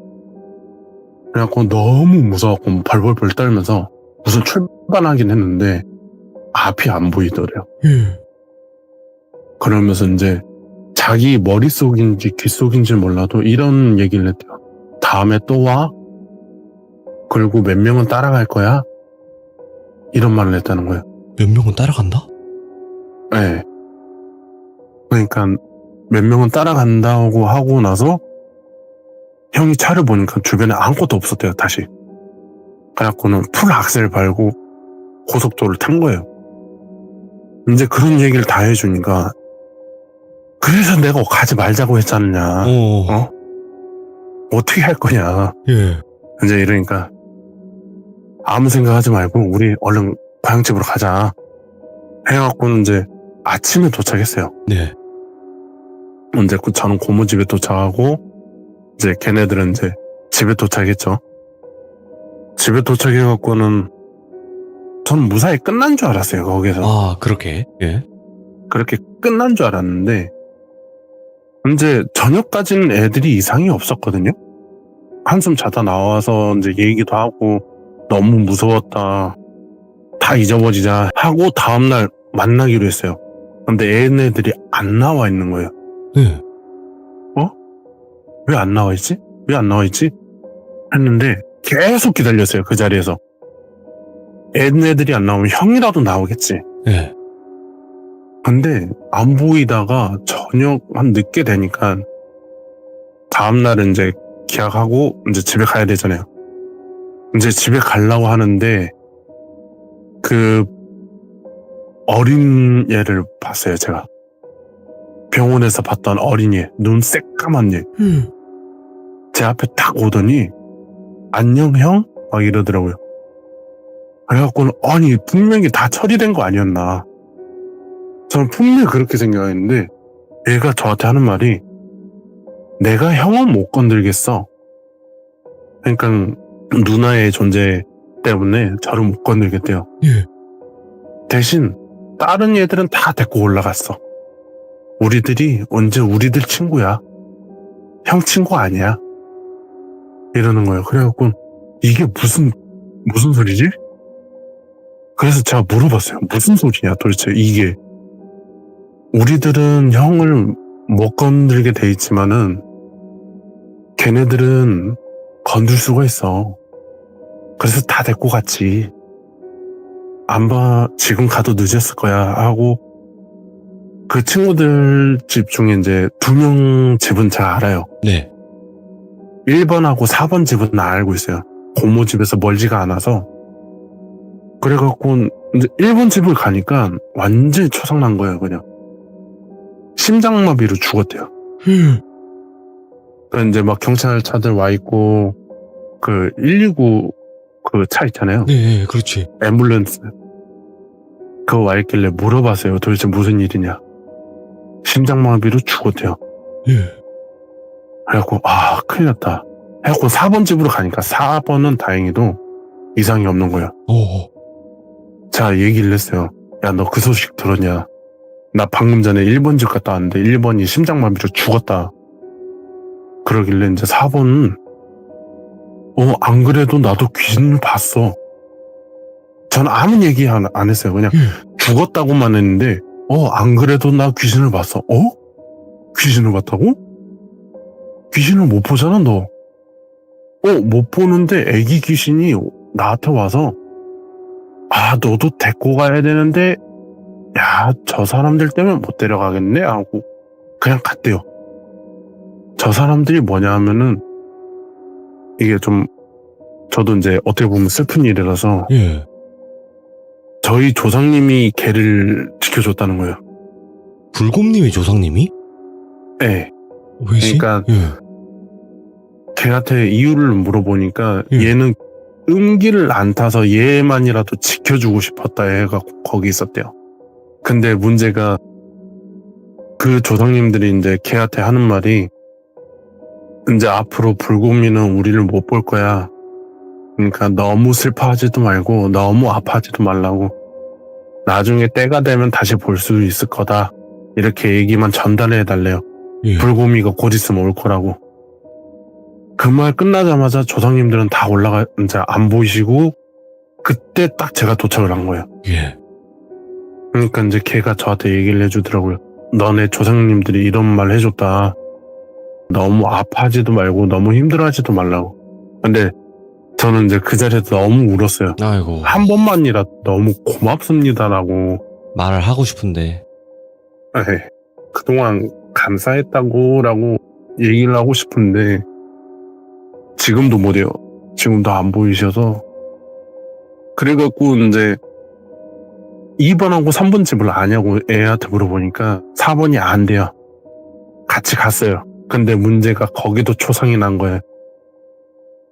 그래갖고 너무 무서웠고 벌벌벌 떨면서 무슨 출발하긴 했는데 앞이 안 보이더래요. 그러면서 이제 자기 머릿속인지 귓속인지 몰라도 이런 얘기를 했대요. 다음에 또 와? 그리고 몇 명은 따라갈 거야? 이런 말을 했다는 거예요. 몇 명은 따라간다? 네. 그러니까 몇 명은 따라간다고 하고 나서 형이 차를 보니까 주변에 아무것도 없었대요. 다시. 그래갖고는 풀 악셀 밟고 고속도로를 탄 거예요. 이제 그런 얘기를 다 해주니까 그래서 내가 가지 말자고 했잖냐. 어떻게 할 거냐. 예. 이제 이러니까 아무 생각하지 말고 우리 얼른 고향집으로 가자 해갖고는 이제 아침에 도착했어요. 네. 이제 저는 고모집에 도착하고 이제 걔네들은 이제 집에 도착했죠. 집에 도착해갖고는 전 무사히 끝난 줄 알았어요. 거기서 아, 그렇게. 예. 그렇게 끝난 줄 알았는데 이제 저녁까지는 애들이 이상이 없었거든요. 한숨 자다 나와서 이제 얘기도 하고 너무 무서웠다. 다 잊어버리자 하고 다음날 만나기로 했어요. 근데 얘네들이 안 나와 있는 거예요. 네. 왜 안 나와 있지? 왜 안 나와 있지? 했는데 계속 기다렸어요. 그 자리에서. 얘네들이 안 나오면 형이라도 나오겠지. 예. 근데 안 보이다가 저녁 한 늦게 되니까 다음날은 이제 기약하고 이제 집에 가야 되잖아요. 이제 집에 가려고 하는데 그 어린 얘를 봤어요. 제가 병원에서 봤던 어린이, 눈 새까만 얘. 제 앞에 딱 오더니 안녕 형? 막 이러더라고요. 그래갖고는 아니 분명히 다 처리된 거 아니었나. 저는 분명히 그렇게 생각했는데 얘가 저한테 하는 말이 내가 형은 못 건들겠어. 그러니까 누나의 존재 때문에 저를 못 건들겠대요. 예. 대신 다른 애들은 다 데리고 올라갔어. 우리들이 언제 우리들 친구야. 형 친구 아니야. 이러는 거예요. 그래갖고 이게 무슨 소리지? 그래서 제가 물어봤어요. 무슨 소리냐 도대체 이게. 우리들은 형을 못 건들게 돼 있지만은 걔네들은 건들 수가 있어. 그래서 다 데리고 갔지. 안 봐. 지금 가도 늦었을 거야 하고 그 친구들 집 중에 이제 2명 집은 제가 알아요. 네. 1번하고 4번 집은 알고 있어요. 고모 집에서 멀지가 않아서. 그래갖고 이제 일본 집을 가니까 완전히 초상난 거예요, 그냥. 심장마비로 죽었대요. 그러니까 이제 막 경찰차들 와 있고, 그 119 그 차 있잖아요. 네, 그렇지. 앰뷸런스. 그거 와 있길래 물어봤어요. 도대체 무슨 일이냐. 심장마비로 죽었대요. 예. 그래갖고, 아, 큰일 났다. 해갖고 4번 집으로 가니까 4번은 다행히도 이상이 없는 거예요. 자, 얘기를 했어요. 야, 너 그 소식 들었냐? 나 방금 전에 1번 집 갔다 왔는데 1번이 심장마비로 죽었다. 그러길래 이제 4번은 안 그래도 나도 귀신을 봤어. 전 아무 얘기 안 했어요. 그냥 죽었다고만 했는데 안 그래도 나 귀신을 봤어. 귀신을 봤다고? 귀신을 못 보잖아, 너. 못 보는데 애기 귀신이 나한테 와서 너도 데리고 가야 되는데 야, 저 사람들 때문에 못 데려가겠네 하고 그냥 갔대요. 저 사람들이 뭐냐 하면은 이게 좀 저도 이제 어떻게 보면 슬픈 일이라서 예. 저희 조상님이 걔를 지켜줬다는 거예요. 불곰님의 조상님이? 네. 왜지? 그러니까 예. 걔한테 이유를 물어보니까 예. 얘는 음기를 안 타서 얘만이라도 지켜주고 싶었다 해가 거기 있었대요. 근데 문제가 그 조상님들이 이제 걔한테 하는 말이 이제 앞으로 불곰이는 우리를 못 볼 거야. 그러니까 너무 슬퍼하지도 말고 너무 아파하지도 말라고. 나중에 때가 되면 다시 볼 수 있을 거다. 이렇게 얘기만 전달해 달래요. 예. 불곰이가 곧 있으면 올 거라고. 그 말 끝나자마자 조상님들은 다 올라가 이제 안 보이시고 그때 딱 제가 도착을 한 거예요. 예. 그러니까 이제 걔가 저한테 얘기를 해주더라고요. 너네 조상님들이 이런 말 해줬다. 너무 아파하지도 말고 너무 힘들어하지도 말라고. 근데 저는 이제 그 자리에서 너무 울었어요. 아이고. 한 번만이라도 너무 고맙습니다라고. 말을 하고 싶은데. 그동안 감사했다고라고 얘기를 하고 싶은데 지금도 못해요. 지금도 안 보이셔서. 그래갖고 이제 2번하고 3번 집을 아냐고 애한테 물어보니까 4번이 안 돼요. 같이 갔어요. 근데 문제가 거기도 초상이 난 거예요.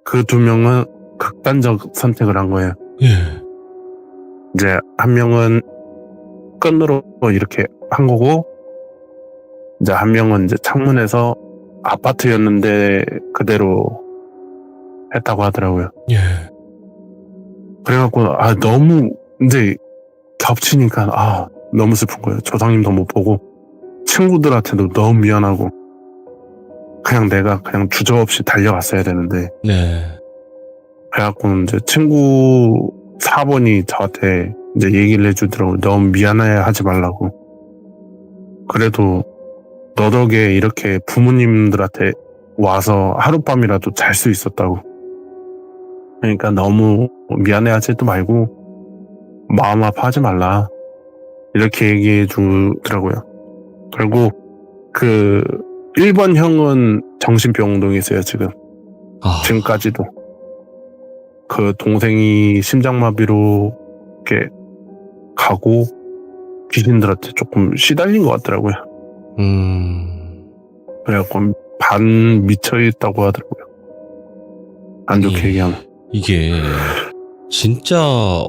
그 두 명은 극단적 선택을 한 거예요. 예. 이제 한 명은 끈으로 이렇게 한 거고 이제 한 명은 이제 창문에서 아파트였는데 그대로 했다고 하더라고요. 예. 그래갖고 너무 이제 겹치니까 너무 슬픈 거예요. 조상님도 못 보고 친구들한테도 너무 미안하고 그냥 내가 그냥 주저없이 달려갔어야 되는데 네. 그래갖고 이제 친구 4번이 저한테 이제 얘기를 해주더라고요. 너무 미안해 하지 말라고. 그래도 너 덕에 이렇게 부모님들한테 와서 하룻밤이라도 잘 수 있었다고. 그러니까 너무 미안해 하지도 말고 마음 아파하지 말라. 이렇게 얘기해 주더라고요. 그리고 그 1번 형은 정신병동에 있어요, 지금. 지금까지도. 그 동생이 심장마비로 이렇게 가고 귀신들한테 조금 시달린 것 같더라고요. 그래갖고 반 미쳐있다고 하더라고요. 안 좋게 얘기하면. 이게 진짜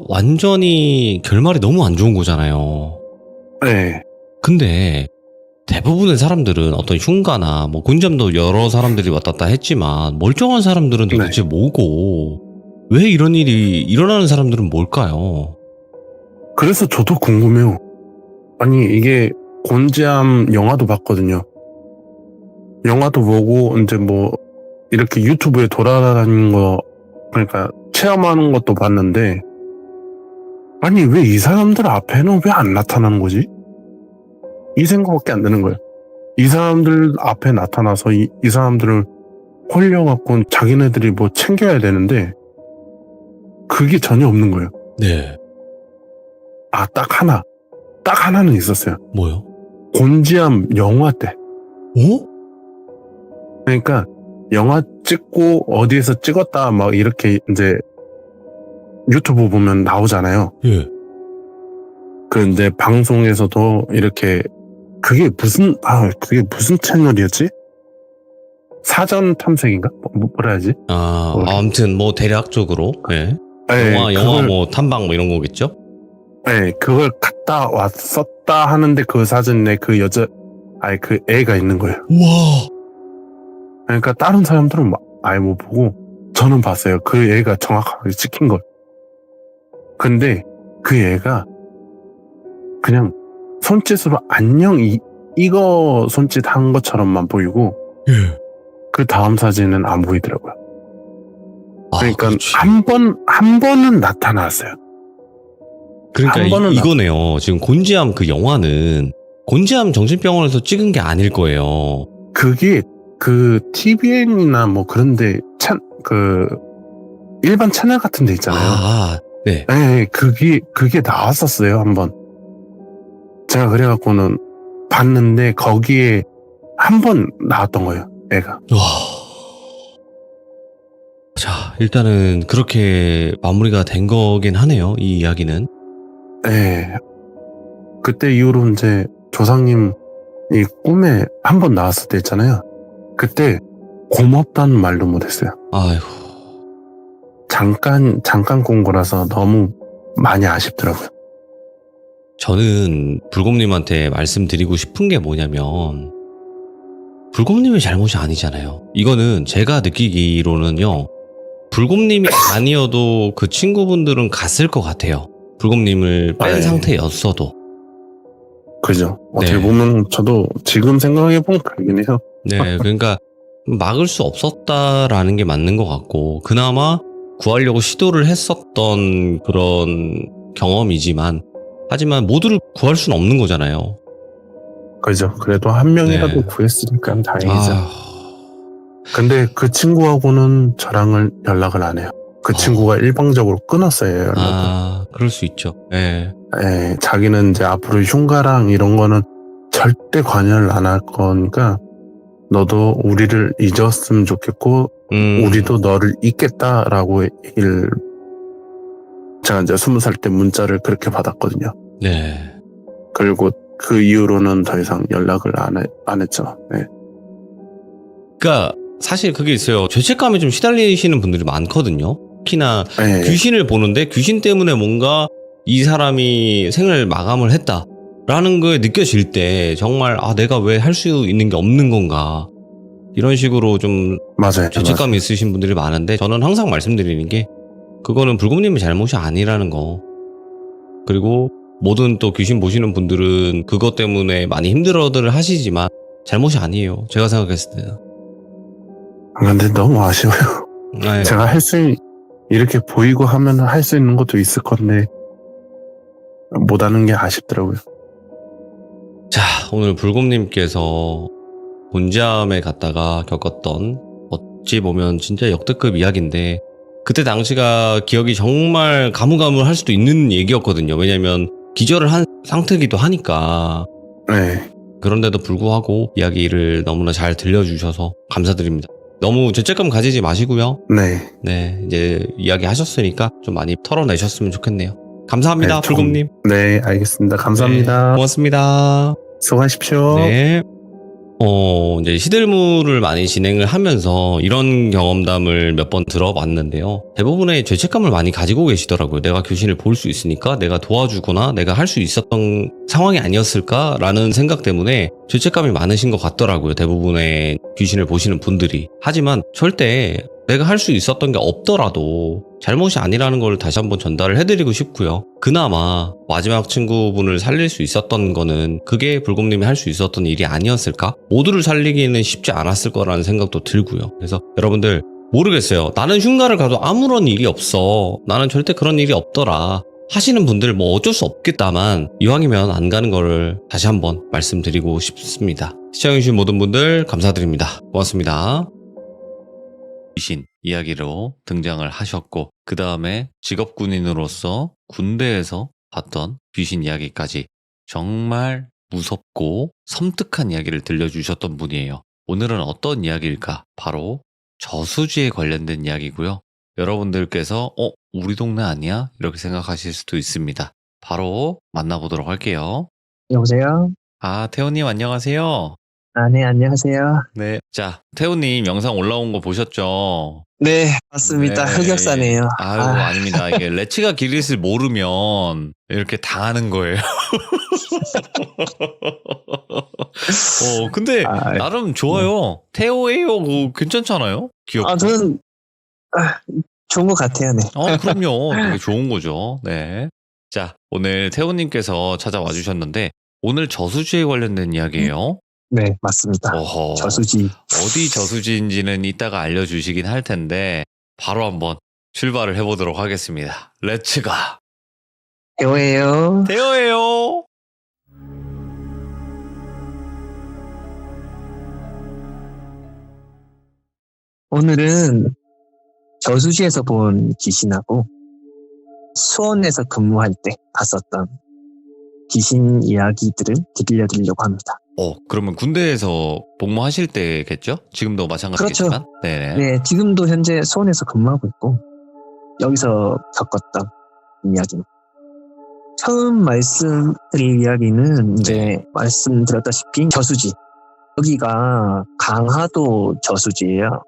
완전히 결말이 너무 안 좋은 거잖아요. 네. 근데 대부분의 사람들은 어떤 흉가나 뭐 군잠도 여러 사람들이 왔다 갔다 했지만 멀쩡한 사람들은 도대체 뭐고 왜 이런 일이 일어나는 사람들은 뭘까요? 그래서 저도 궁금해요. 아니 이게 곤지암 영화도 봤거든요. 영화도 보고 이제 뭐 이렇게 유튜브에 돌아다니는 거 그러니까 체험하는 것도 봤는데 아니 왜 이 사람들 앞에는 왜 안 나타나는 거지? 이 생각밖에 안 드는 거예요. 이 사람들 앞에 나타나서 이 사람들을 홀려갖고 자기네들이 뭐 챙겨야 되는데 그게 전혀 없는 거예요. 네. 딱 하나는 있었어요. 뭐요? 곤지암 영화 때. 그러니까 영화 찍고 어디에서 찍었다 막 이렇게 이제 유튜브 보면 나오잖아요. 예. 근데 방송에서도 이렇게 그게 무슨 채널이었지? 사전 탐색인가? 뭐라 해야지? 아무튼 뭐 대략적으로 예. 네, 영화 뭐 탐방 뭐 이런 거겠죠? 네, 그걸 갔다 왔었다 하는데 그 사진에 그 그 애가 있는 거예요. 와. 그러니까 다른 사람들은 아예 못 보고 저는 봤어요. 그 애가 정확하게 찍힌 걸. 근데 그 애가 그냥 손짓으로 안녕 이거 손짓 한 것처럼만 보이고 예. 그 다음 사진은 안 보이더라고요. 그러니까 그렇지. 한 번은 나타났어요. 그러니까 한 번은 이거네요. 지금 곤지암 그 영화는 곤지암 정신병원에서 찍은 게 아닐 거예요. 그게 그 TVN이나 뭐 그런데 일반 채널 같은 데 있잖아요. 네. 네, 그게 나왔었어요, 한번. 제가 그래갖고는 봤는데 거기에 한 번 나왔던 거예요, 애가. 와. 자, 일단은 그렇게 마무리가 된 거긴 하네요, 이 이야기는. 네. 그때 이후로 이제 조상님 이 꿈에 한 번 나왔을 때 있잖아요. 그때 고맙다는 말도 못했어요. 아이고. 잠깐 꾼 거라서 너무 많이 아쉽더라고요. 저는 불곰님한테 말씀드리고 싶은 게 뭐냐면 불곰님의 잘못이 아니잖아요. 이거는 제가 느끼기로는요. 불곰님이 아니어도 그 친구분들은 갔을 것 같아요. 불곰님을 뺀 네. 상태였어도. 그죠. 어떻게 네. 보면 저도 지금 생각해보면 그러긴 해요. 네, 그러니까 막을 수 없었다라는 게 맞는 것 같고 그나마 구하려고 시도를 했었던 그런 경험이지만 하지만 모두를 구할 수는 없는 거잖아요. 그죠. 그래도 한 명이라도 네. 구했으니까 다행이죠. 근데 그 친구하고는 저랑은 연락을 안 해요. 그 친구가 일방적으로 끊었어요, 연락을. 그럴 수 있죠. 네. 예, 자기는 이제 앞으로 흉가랑 이런 거는 절대 관여를 안 할 거니까 너도 우리를 잊었으면 좋겠고 우리도 너를 잊겠다라고 제가 이제 20살 때 문자를 그렇게 받았거든요. 네. 그리고 그 이후로는 더 이상 연락을 안 했죠. 네. 그러니까 사실 그게 있어요. 죄책감에 좀 시달리시는 분들이 많거든요. 특히나 네. 귀신을 보는데 귀신 때문에 뭔가 이 사람이 생을 마감을 했다라는 거에 느껴질 때 정말 내가 왜 할 수 있는 게 없는 건가 이런 식으로 좀 맞아요. 죄책감이 있으신 분들이 많은데 저는 항상 말씀드리는 게 그거는 불곰님의 잘못이 아니라는 거. 그리고 모든 또 귀신 보시는 분들은 그것 때문에 많이 힘들어들 하시지만 잘못이 아니에요. 제가 생각했을 때는. 근데 너무 아쉬워요. 네. 제가 이렇게 보이고 하면 할 수 있는 것도 있을 건데 못하는 게 아쉽더라고요. 자, 오늘 불곰님께서 곤지암에 갔다가 겪었던 어찌 보면 진짜 역대급 이야기인데 그때 당시가 기억이 정말 가물가물할 수도 있는 얘기였거든요. 왜냐면 기절을 한 상태이기도 하니까. 네. 그런데도 불구하고 이야기를 너무나 잘 들려주셔서 감사드립니다. 너무 죄책감 가지지 마시고요. 네. 네, 이제 이야기 하셨으니까 좀 많이 털어내셨으면 좋겠네요. 감사합니다, 네, 불곰님. 네, 알겠습니다. 감사합니다. 네, 고맙습니다. 수고하십시오. 네. 이제 시들무를 많이 진행을 하면서 이런 경험담을 몇 번 들어봤는데요. 대부분의 죄책감을 많이 가지고 계시더라고요. 내가 귀신을 볼 수 있으니까 내가 도와주거나 내가 할 수 있었던 상황이 아니었을까라는 생각 때문에 죄책감이 많으신 것 같더라고요. 대부분의 귀신을 보시는 분들이. 하지만 절대 내가 할 수 있었던 게 없더라도 잘못이 아니라는 걸 다시 한번 전달을 해드리고 싶고요. 그나마 마지막 친구분을 살릴 수 있었던 거는 그게 불곰님이 할 수 있었던 일이 아니었을까? 모두를 살리기는 쉽지 않았을 거라는 생각도 들고요. 그래서 여러분들 모르겠어요. 나는 흉가를 가도 아무런 일이 없어. 나는 절대 그런 일이 없더라. 하시는 분들 뭐 어쩔 수 없겠다만 이왕이면 안 가는 거를 다시 한번 말씀드리고 싶습니다. 시청해주신 모든 분들 감사드립니다. 고맙습니다. 귀신 이야기로 등장을 하셨고 그 다음에 직업군인으로서 군대에서 봤던 귀신 이야기까지 정말 무섭고 섬뜩한 이야기를 들려주셨던 분이에요. 오늘은 어떤 이야기일까? 바로 저수지에 관련된 이야기고요. 여러분들께서 우리 동네 아니야? 이렇게 생각하실 수도 있습니다. 바로 만나보도록 할게요. 여보세요? 태호님 안녕하세요. 네, 안녕하세요. 네. 자, 태호님 영상 올라온 거 보셨죠? 네, 맞습니다. 네. 흑역사네요. 아닙니다. 이게 레츠가 기릿을 모르면 이렇게 당하는 거예요. 근데 나름 좋아요. 태호예요. 괜찮잖아요? 귀엽고. 저는 좋은 것 같아요. 네. 그럼요. 되게 좋은 거죠. 네. 자, 오늘 태호님께서 찾아와 주셨는데 오늘 저수지에 관련된 이야기예요. 네, 맞습니다. 어허. 저수지. 어디 저수지인지는 이따가 알려주시긴 할 텐데 바로 한번 출발을 해보도록 하겠습니다. 렛츠가. 태호예요. 태호예요. 오늘은 저수지에서 본 귀신하고 수원에서 근무할 때 봤었던 귀신 이야기들을 들려드리려고 합니다. 그러면 군대에서 복무하실 때겠죠? 지금도 마찬가지겠지만. 그렇죠. 네네. 네, 지금도 현재 수원에서 근무하고 있고 여기서 겪었던 이야기입니다. 처음 말씀드릴 이야기는 이제 말씀드렸다시피 저수지. 여기가 강화도 저수지예요.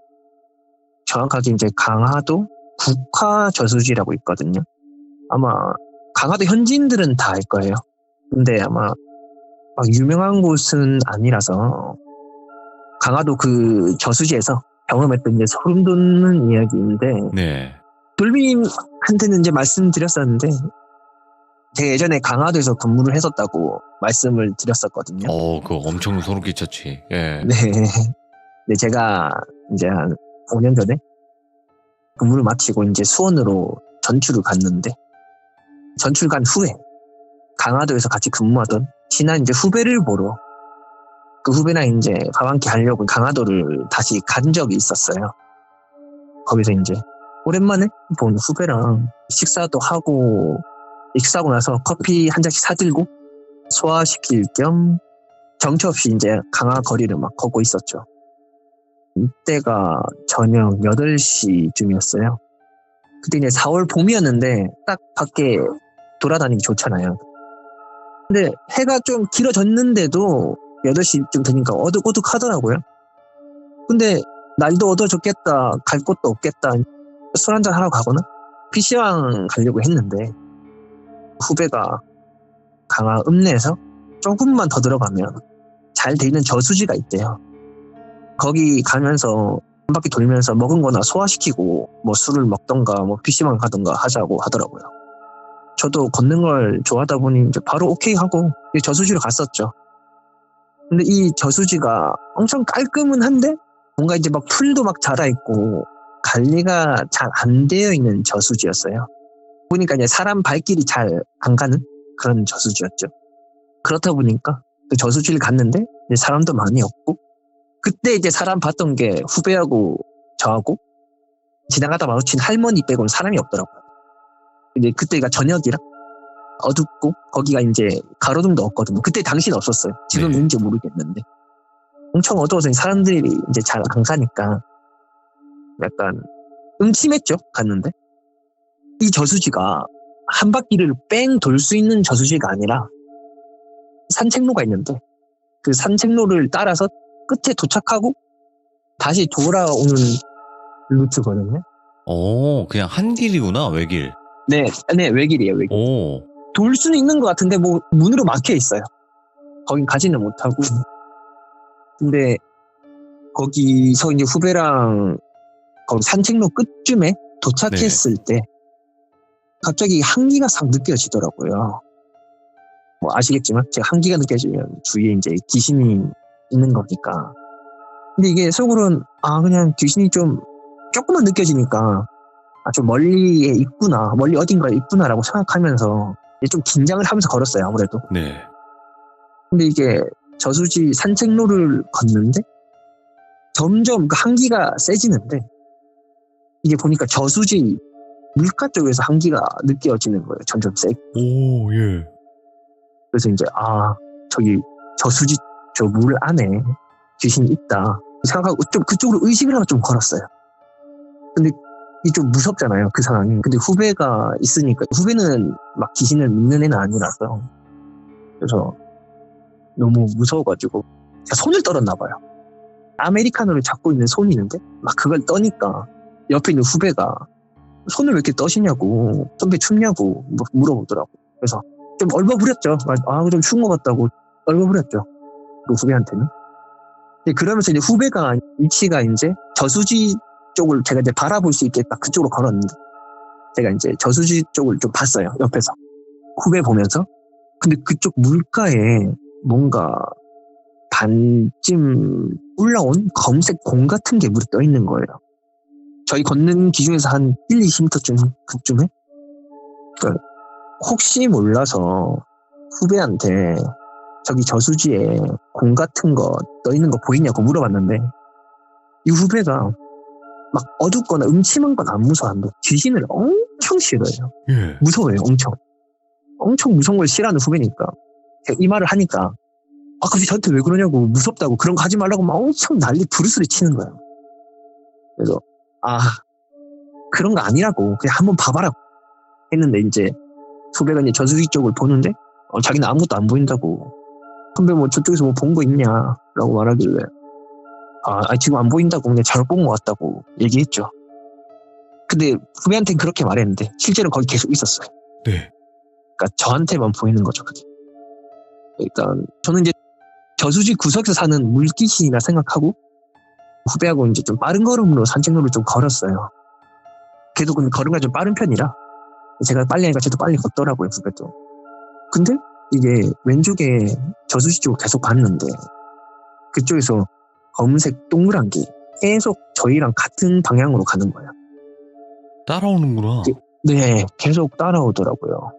정확하게 이제 강화도 국화 저수지라고 있거든요. 아마 강화도 현지인들은 다 알 거예요. 근데 아마 막 유명한 곳은 아니라서 강화도 그 저수지에서 경험했던 이제 소름 돋는 이야기인데 네. 돌비님한테는 이제 말씀드렸었는데 제가 예전에 강화도에서 근무를 했었다고 말씀을 드렸었거든요. 그거 엄청 소름 끼쳤지. 예. 네. 네, 제가 이제 한 5년 전에 근무를 마치고 이제 수원으로 전출을 갔는데 전출 간 후에 강화도에서 같이 근무하던 친한 이제 후배를 보러 그 후배랑 이제 밥 한 끼 하려고 강화도를 다시 간 적이 있었어요. 거기서 이제 오랜만에 본 후배랑 식사도 하고 식사하고 나서 커피 한 잔씩 사들고 소화시킬 겸 정처 없이 이제 강화 거리를 막 걷고 있었죠. 이때가 저녁 8시쯤이었어요. 그때 이제 4월 봄이었는데 딱 밖에 돌아다니기 좋잖아요. 근데 해가 좀 길어졌는데도 8시쯤 되니까 어둑어둑 하더라고요. 근데 날도 어두워졌겠다, 갈 곳도 없겠다, 술 한잔 하러 가거나 PC방 가려고 했는데 후배가 강화 읍내에서 조금만 더 들어가면 잘 돼 있는 저수지가 있대요. 거기 가면서 한 바퀴 돌면서 먹은 거나 소화시키고 뭐 술을 먹던가 뭐 PC방 가던가 하자고 하더라고요. 저도 걷는 걸 좋아하다 보니 이제 바로 오케이 하고 저수지로 갔었죠. 근데 이 저수지가 엄청 깔끔은 한데 뭔가 이제 막 풀도 막 자라있고 관리가 잘 안 되어 있는 저수지였어요. 보니까 이제 사람 발길이 잘 안 가는 그런 저수지였죠. 그렇다 보니까 그 저수지를 갔는데 이제 사람도 많이 없고 그때 이제 사람 봤던 게 후배하고 저하고 지나가다 마주친 할머니 빼고는 사람이 없더라고요. 근데 그때가 저녁이라 어둡고 거기가 이제 가로등도 없거든요. 그때 당시는 없었어요. 지금 있는지 모르겠는데 엄청 어두워서 사람들이 이제 잘 안 가니까 약간 음침했죠. 갔는데 이 저수지가 한 바퀴를 뺑 돌 수 있는 저수지가 아니라 산책로가 있는데 그 산책로를 따라서 끝에 도착하고 다시 돌아오는 루트거든요. 그냥 한 길이구나, 외길. 네, 외길이에요, 외길. 오. 돌 수는 있는 것 같은데 뭐 문으로 막혀 있어요. 거긴 가지는 못하고. 근데 거기서 이제 후배랑 거기 산책로 끝쯤에 도착했을 때 갑자기 한기가 싹 느껴지더라고요. 뭐 아시겠지만 제가 한기가 느껴지면 주위에 이제 귀신이 있는 거니까. 근데 이게 속으로는 그냥 귀신이 좀 조금만 느껴지니까 좀 멀리에 있구나, 멀리 어딘가에 있구나라고 생각하면서 좀 긴장을 하면서 걸었어요, 아무래도. 네. 근데 이게 저수지 산책로를 걷는데 점점 그 한기가 세지는데 이게 보니까 저수지 물가 쪽에서 한기가 느껴지는 거예요. 점점 세게. 오, 예. 그래서 이제 저기 저수지 저 물 안에 귀신이 있다 생각하고 좀 그쪽으로 의식을 하고 좀 걸었어요. 근데 이게 좀 무섭잖아요, 그 상황이. 근데 후배가 있으니까, 후배는 막 귀신을 믿는 애는 아니라서. 그래서 너무 무서워가지고, 제가 손을 떨었나 봐요. 아메리카노를 잡고 있는 손이 있는데, 막 그걸 떠니까, 옆에 있는 후배가, 손을 왜 이렇게 떠시냐고, 선배 춥냐고 물어보더라고. 그래서 좀 얼버무렸죠. 좀 추운 것 같다고 얼버무렸죠. 그 후배한테는. 그러면서 이제 후배가 위치가 이제 저수지 쪽을 제가 이제 바라볼 수 있게 딱 그쪽으로 걸었는데, 제가 이제 저수지 쪽을 좀 봤어요, 옆에서. 후배 보면서. 근데 그쪽 물가에 뭔가 반쯤 올라온 검색 공 같은 게 물에 떠 있는 거예요. 저희 걷는 기준에서 한 1, 20m쯤 그쯤에. 그러니까 혹시 몰라서 후배한테 저기 저수지에 공 같은 거 떠 있는 거 보이냐고 물어봤는데, 이 후배가 막 어둡거나 음침한 건 안 무서워한데 귀신을 엄청 싫어해요. 예. 무서워요, 엄청. 엄청 무서운 걸 싫어하는 후배니까 제가 이 말을 하니까 갑자기 저한테 왜 그러냐고, 무섭다고, 그런 거 하지 말라고 막 엄청 난리 부르스를 치는 거예요. 그래서 그런 거 아니라고, 그냥 한번 봐봐라 했는데, 이제 후배가 이제 저수지 쪽을 보는데 자기는 아무것도 안 보인다고. 선배 뭐 저쪽에서 뭐 본 거 있냐라고 말하길래 지금 안 보인다고, 그냥 잘못 본 것 같다고 얘기했죠. 근데 후배한테는 그렇게 말했는데 실제로 거기 계속 있었어요. 네. 그러니까 저한테만 보이는 거죠, 그게. 일단 저는 이제 저수지 구석에서 사는 물귀신이라 생각하고 후배하고 이제 좀 빠른 걸음으로 산책로를 좀 걸었어요. 걔도 근데 걸음가 좀 빠른 편이라 제가 빨리 하니까 쟤도 빨리 걷더라고요, 후배도. 근데 이게 왼쪽에 저수지 쪽을 계속 봤는데 그쪽에서 검은색 동그란 게 계속 저희랑 같은 방향으로 가는 거예요. 따라오는구나. 네, 계속 따라오더라고요.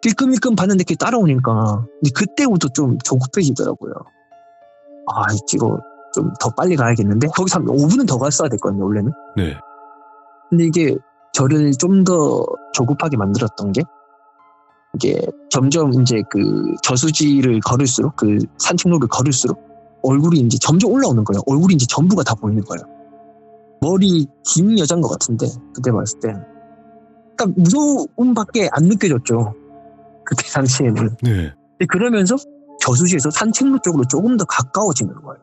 찔끔찔끔 봤는데 걔 따라오니까 그때부터 좀 조급해지더라고요. 이거 좀 더 빨리 가야겠는데? 거기서 한 5분은 더 갔어야 됐거든요, 원래는. 네. 근데 이게 저를 좀 더 조급하게 만들었던 게, 이게 점점 이제 그 저수지를 걸을수록, 그 산책로를 걸을수록 얼굴이 이제 점점 올라오는 거예요. 얼굴이 이제 전부가 다 보이는 거예요. 머리 긴 여자인 것 같은데, 그때 봤을 때. 그러니까 무서움밖에 안 느껴졌죠, 그때 당시에는. 네. 그러면서 저수지에서 산책로 쪽으로 조금 더 가까워지는 거예요.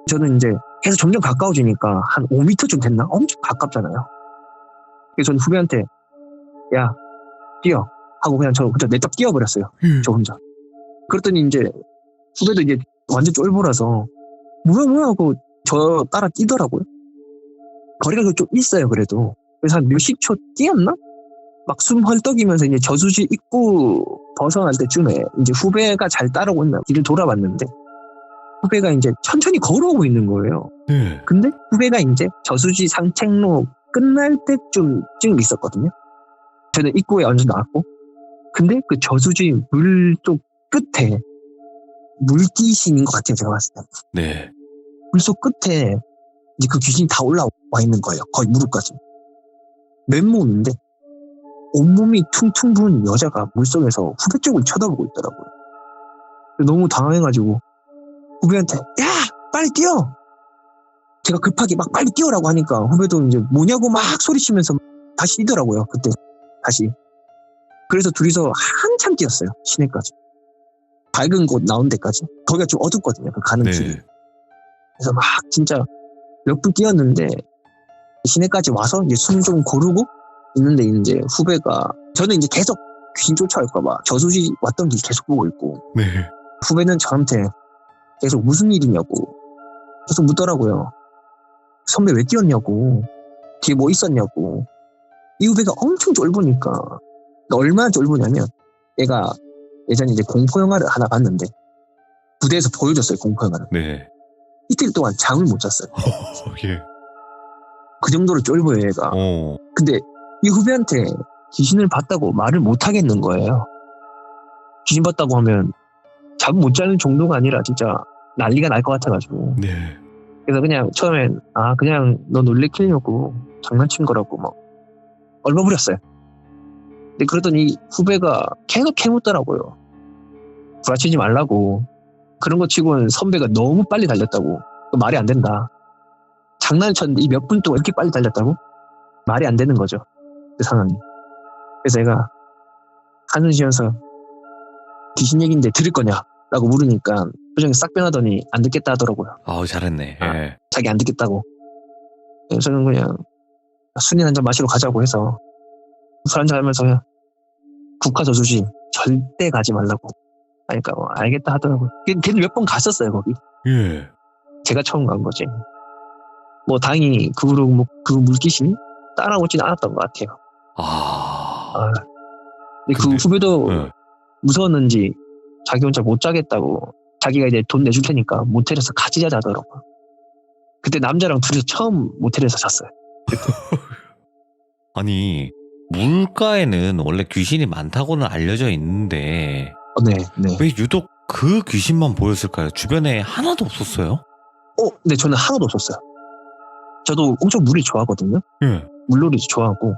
저는 이제 계속 점점 가까워지니까 한 5m쯤 됐나? 엄청 가깝잖아요. 그래서 저는 후배한테 야, 뛰어 하고 그냥 저 혼자 냅다 뛰어버렸어요. 저 혼자. 그랬더니 이제 후배도 이제 완전 쫄보라서 뭐야 하고 저 따라 뛰더라고요. 거리가 좀 있어요, 그래도. 그래서 한 몇십 초 뛰었나? 막 숨 헐떡이면서 이제 저수지 입구 벗어날 때쯤에 이제 후배가 잘 따라오고 있나 뒤를 돌아봤는데 후배가 이제 천천히 걸어오고 있는 거예요. 네. 근데 후배가 이제 저수지 산책로 끝날 때쯤 있었거든요. 저는 입구에 완전 나왔고, 근데 그 저수지 물속 끝에 물귀신인 것 같아요, 제가 봤을 때. 네. 물속 끝에 이제 그 귀신이 다 올라와 있는 거예요. 거의 무릎까지. 맨몸인데 온몸이 퉁퉁 부은 여자가 물속에서 후배 쪽을 쳐다보고 있더라고요. 너무 당황해가지고 후배한테 야, 빨리 뛰어! 제가 급하게 막 빨리 뛰어라고 하니까 후배도 이제 뭐냐고 막 소리치면서 다시 뛰더라고요, 그때. 다시. 그래서 둘이서 한참 뛰었어요, 시내까지. 밝은 곳 나온 데까지. 거기가 좀 어둡거든요, 그 가는 네. 길이. 그래서 막 진짜 몇 분 뛰었는데 시내까지 와서 이제 숨 좀 고르고 있는데 이제 후배가, 저는 이제 계속 귀신 쫓아올까봐 저수지 왔던 길 계속 보고 있고, 네. 후배는 저한테 계속 무슨 일이냐고 계속 묻더라고요. 선배 왜 뛰었냐고, 뒤에 뭐 있었냐고. 이 후배가 엄청 쫄보니까, 얼마나 쫄보냐면 얘가 예전에 이제 공포영화를 하나 봤는데 부대에서 보여줬어요, 공포영화를. 네. 이틀 동안 잠을 못 잤어요. 예. 그 정도로 쫄보예요, 얘가. 근데 이 후배한테 귀신을 봤다고 말을 못 하겠는 거예요. 귀신 봤다고 하면 잠 못 자는 정도가 아니라 진짜 난리가 날 것 같아가지고. 네. 그래서 그냥 처음엔 그냥 너 놀래키려고 장난친 거라고 막 얼버무렸어요. 근데 그러더니 후배가 계속 캐묻더라고요. 구라치지 말라고. 그런 거 치고는 선배가 너무 빨리 달렸다고. 말이 안 된다. 장난을 쳤는데 이 몇 분 동안 이렇게 빨리 달렸다고? 말이 안 되는 거죠. 그 상황이. 그래서 제가 한숨 쉬면서 귀신 얘기인데 들을 거냐? 라고 물으니까 표정이 싹 변하더니 안 듣겠다 하더라고요. 아우, 잘했네. 예. 자기 안 듣겠다고. 그래서 저는 그냥 술이나 한잔 마시러 가자고 해서 술 한잔 하면서 그냥 국화 저수지 절대 가지 말라고. 그러니까 뭐 알겠다 하더라고요. 걔는 몇 번 갔었어요 거기. 예. 제가 처음 간 거지. 뭐 다행히 그 후로 뭐 그 물귀신이 따라오지는 않았던 것 같아요. 아. 근데 그 근데, 후배도 예. 무서웠는지 자기 혼자 못 자겠다고 자기가 이제 돈 내줄 테니까 모텔에서 같이 자자더라고요. 그때 남자랑 둘이서 처음 모텔에서 잤어요. 아니, 물가에는 원래 귀신이 많다고는 알려져 있는데 네, 네. 왜 유독 그 귀신만 보였을까요? 주변에 하나도 없었어요? 네, 저는 하나도 없었어요. 저도 엄청 물을 좋아하거든요. 예. 물놀이도 좋아하고.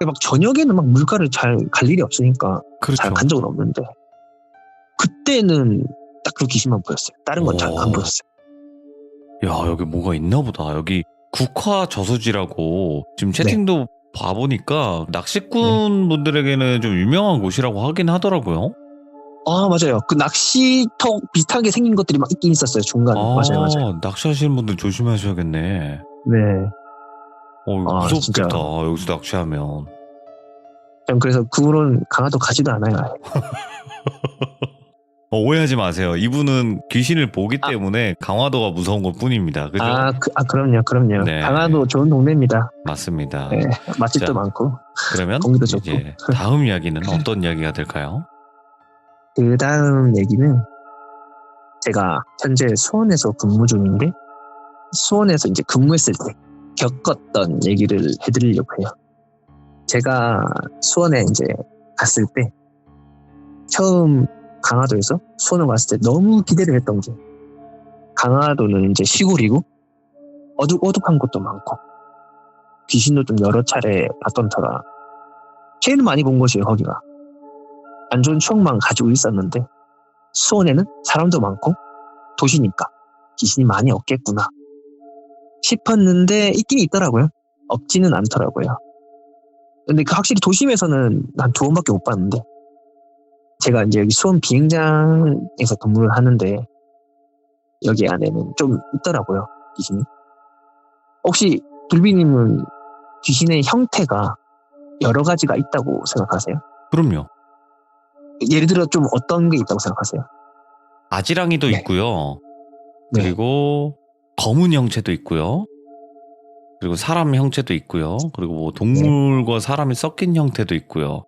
막 저녁에는 막 물가를 잘 갈 일이 없으니까 그렇죠. 잘 간 적은 없는데 그때는 딱 그 귀신만 보였어요. 다른 건 잘 안 보였어요. 야, 여기 뭐가 있나 보다. 여기 국화 저수지라고 지금 채팅도 봐보니까 낚시꾼 분들에게는 좀 유명한 곳이라고 하긴 하더라고요. 아, 맞아요. 그 낚시터 비슷하게 생긴 것들이 막 있긴 있었어요, 중간에. 맞아요. 낚시하시는 분들 조심하셔야겠네. 네. 무섭겠다. 진짜. 여기서 낚시하면. 전 그래서 그 후로는 강화도 가지도 않아요. 아예. 오해하지 마세요. 이분은 귀신을 보기 때문에 강화도가 무서운 것 뿐입니다. 그죠? 그럼요. 네. 강화도 좋은 동네입니다. 맞습니다. 네. 맛집도 자, 많고. 그러면 공기도 좋고. 이제 다음 이야기는 어떤 이야기가 될까요? 그 다음 얘기는 제가 현재 수원에서 근무 중인데 수원에서 이제 근무했을 때 겪었던 얘기를 해드리려고 해요. 제가 수원에 이제 갔을 때 처음 강화도에서 수원을 갔을 때 너무 기대를 했던 게 강화도는 이제 시골이고 어둑어둑한 곳도 많고 귀신도 좀 여러 차례 봤던 터라 제일 많이 본 곳이에요. 거기가 안 좋은 추억만 가지고 있었는데 수원에는 사람도 많고 도시니까 귀신이 많이 없겠구나 싶었는데 있긴 있더라고요. 없지는 않더라고요. 근데 그 확실히 도심에서는 한 2번밖에 못 봤는데 제가 이제 여기 수원 비행장에서 근무를 하는데 여기 안에는 좀 있더라고요. 귀신이. 혹시 둘비님은 귀신의 형태가 여러 가지가 있다고 생각하세요? 그럼요. 예를 들어 좀 어떤 게 있다고 생각하세요? 아지랑이도 네. 있고요. 네. 그리고 검은 형체도 있고요. 그리고 사람 형체도 있고요. 그리고 뭐 동물과 사람이 섞인 형태도 있고요.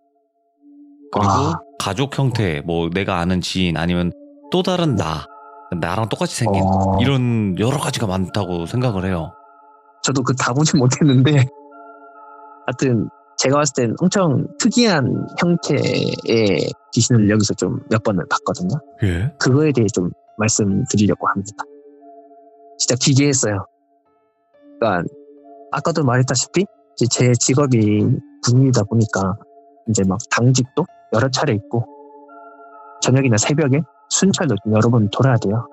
그리고 가족 형태, 뭐 내가 아는 지인 아니면 또 다른 나랑 똑같이 생긴 이런 여러 가지가 많다고 생각을 해요. 저도 그 다 보진 못했는데 하여튼 제가 봤을 땐 엄청 특이한 형태의 귀신을 여기서 좀 몇 번을 봤거든요. 예? 그거에 대해 좀 말씀드리려고 합니다. 진짜 기괴했어요. 그러니까 아까도 말했다시피 이제 제 직업이 군인이다 보니까 이제 막 당직도 여러 차례 있고 저녁이나 새벽에 순찰도 좀 여러 번 돌아야 돼요.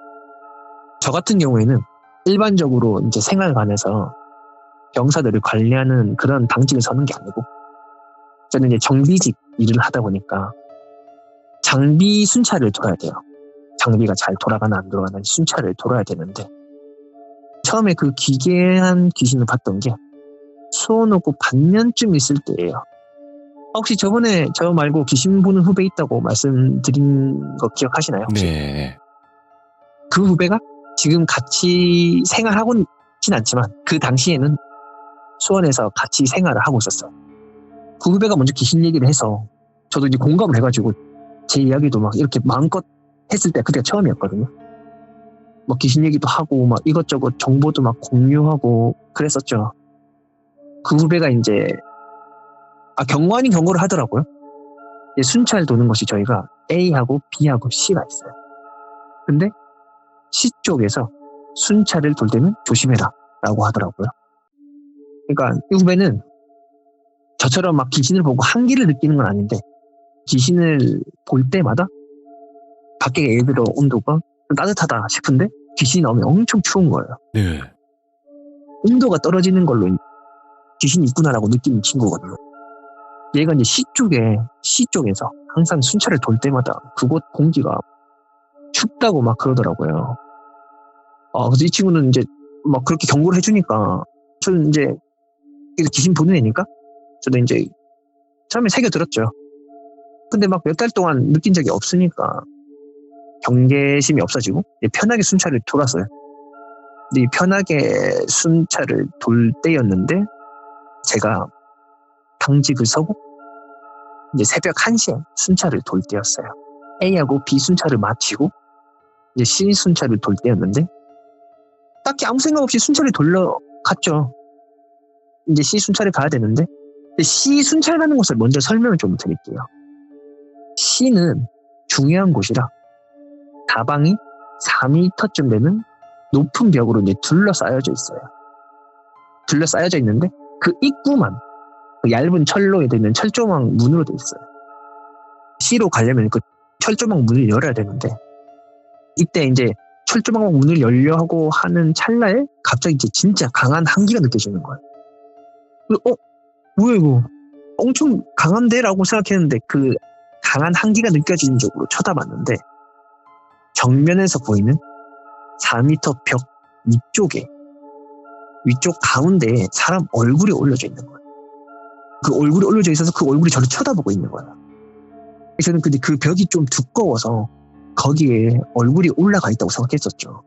저 같은 경우에는 일반적으로 이제 생활관에서 병사들을 관리하는 그런 당직을 서는 게 아니고 저는 이제 정비직 일을 하다 보니까 장비 순찰을 돌아야 돼요. 장비가 잘 돌아가나 안 돌아가나 순찰을 돌아야 되는데 처음에 그 기괴한 귀신을 봤던 게 수원 오고 반년쯤 있을 때예요. 혹시 저번에 저 말고 귀신 보는 후배 있다고 말씀드린 거 기억하시나요? 혹시? 네. 그 후배가 지금 같이 생활하고는 않지만 그 당시에는 수원에서 같이 생활을 하고 있었어요. 그 후배가 먼저 귀신 얘기를 해서 저도 이제 공감을 해가지고 제 이야기도 막 이렇게 마음껏 했을 때 그때가 처음이었거든요. 막 귀신 얘기도 하고 막 이것저것 정보도 막 공유하고 그랬었죠. 그 후배가 이제 경고 아닌 경고를 하더라고요. 이제 순찰 도는 것이 저희가 A하고 B하고 C가 있어요. 근데 C 쪽에서 순찰을 돌 때는 조심해라 라고 하더라고요. 그러니까 이 후배는 저처럼 막 귀신을 보고 한기를 느끼는 건 아닌데 귀신을 볼 때마다 밖에 예를 들어 온도가 좀 따뜻하다 싶은데 귀신이 나오면 엄청 추운 거예요. 네. 온도가 떨어지는 걸로 귀신이 있구나라고 느끼는 친구거든요. 얘가 이제 시 쪽에서 항상 순찰을 돌 때마다 그곳 공기가 춥다고 막 그러더라고요. 그래서 이 친구는 이제 막 그렇게 경고를 해주니까 저는 이제 이렇게 귀신 보는 애니까 저도 이제 처음에 새겨들었죠. 근데 막 몇 달 동안 느낀 적이 없으니까 경계심이 없어지고 편하게 순찰을 돌았어요. 근데 이 편하게 순찰을 돌 때였는데 제가 당직을 서고 이제 새벽 1시에 순찰을 돌 때였어요. A하고 B 순찰을 마치고 이제 C 순찰을 돌 때였는데 딱히 아무 생각 없이 순찰을 돌러 갔죠. 이제 C 순찰을 가야 되는데 C 순찰 가는 곳을 먼저 설명을 좀 드릴게요. C는 중요한 곳이라 다방이 4m쯤 되는 높은 벽으로 이제 둘러싸여져 있어요. 둘러싸여져 있는데 그 입구만 그 얇은 철로에 되는 철조망 문으로 돼 있어요. C로 가려면 그 철조망 문을 열어야 되는데 이때 이제 철조망 문을 열려 하고 하는 찰나에 갑자기 이제 진짜 강한 한기가 느껴지는 거예요. 뭐야 이거? 엄청 강한데라고 생각했는데 그 강한 한기가 느껴지는 쪽으로 쳐다봤는데 정면에서 보이는 4m 벽 위쪽 가운데에 사람 얼굴이 올려져 있는 거예요. 그 얼굴이 올려져 있어서 그 얼굴이 저를 쳐다보고 있는 거예요. 저는 근데 그 벽이 좀 두꺼워서 거기에 얼굴이 올라가 있다고 생각했었죠.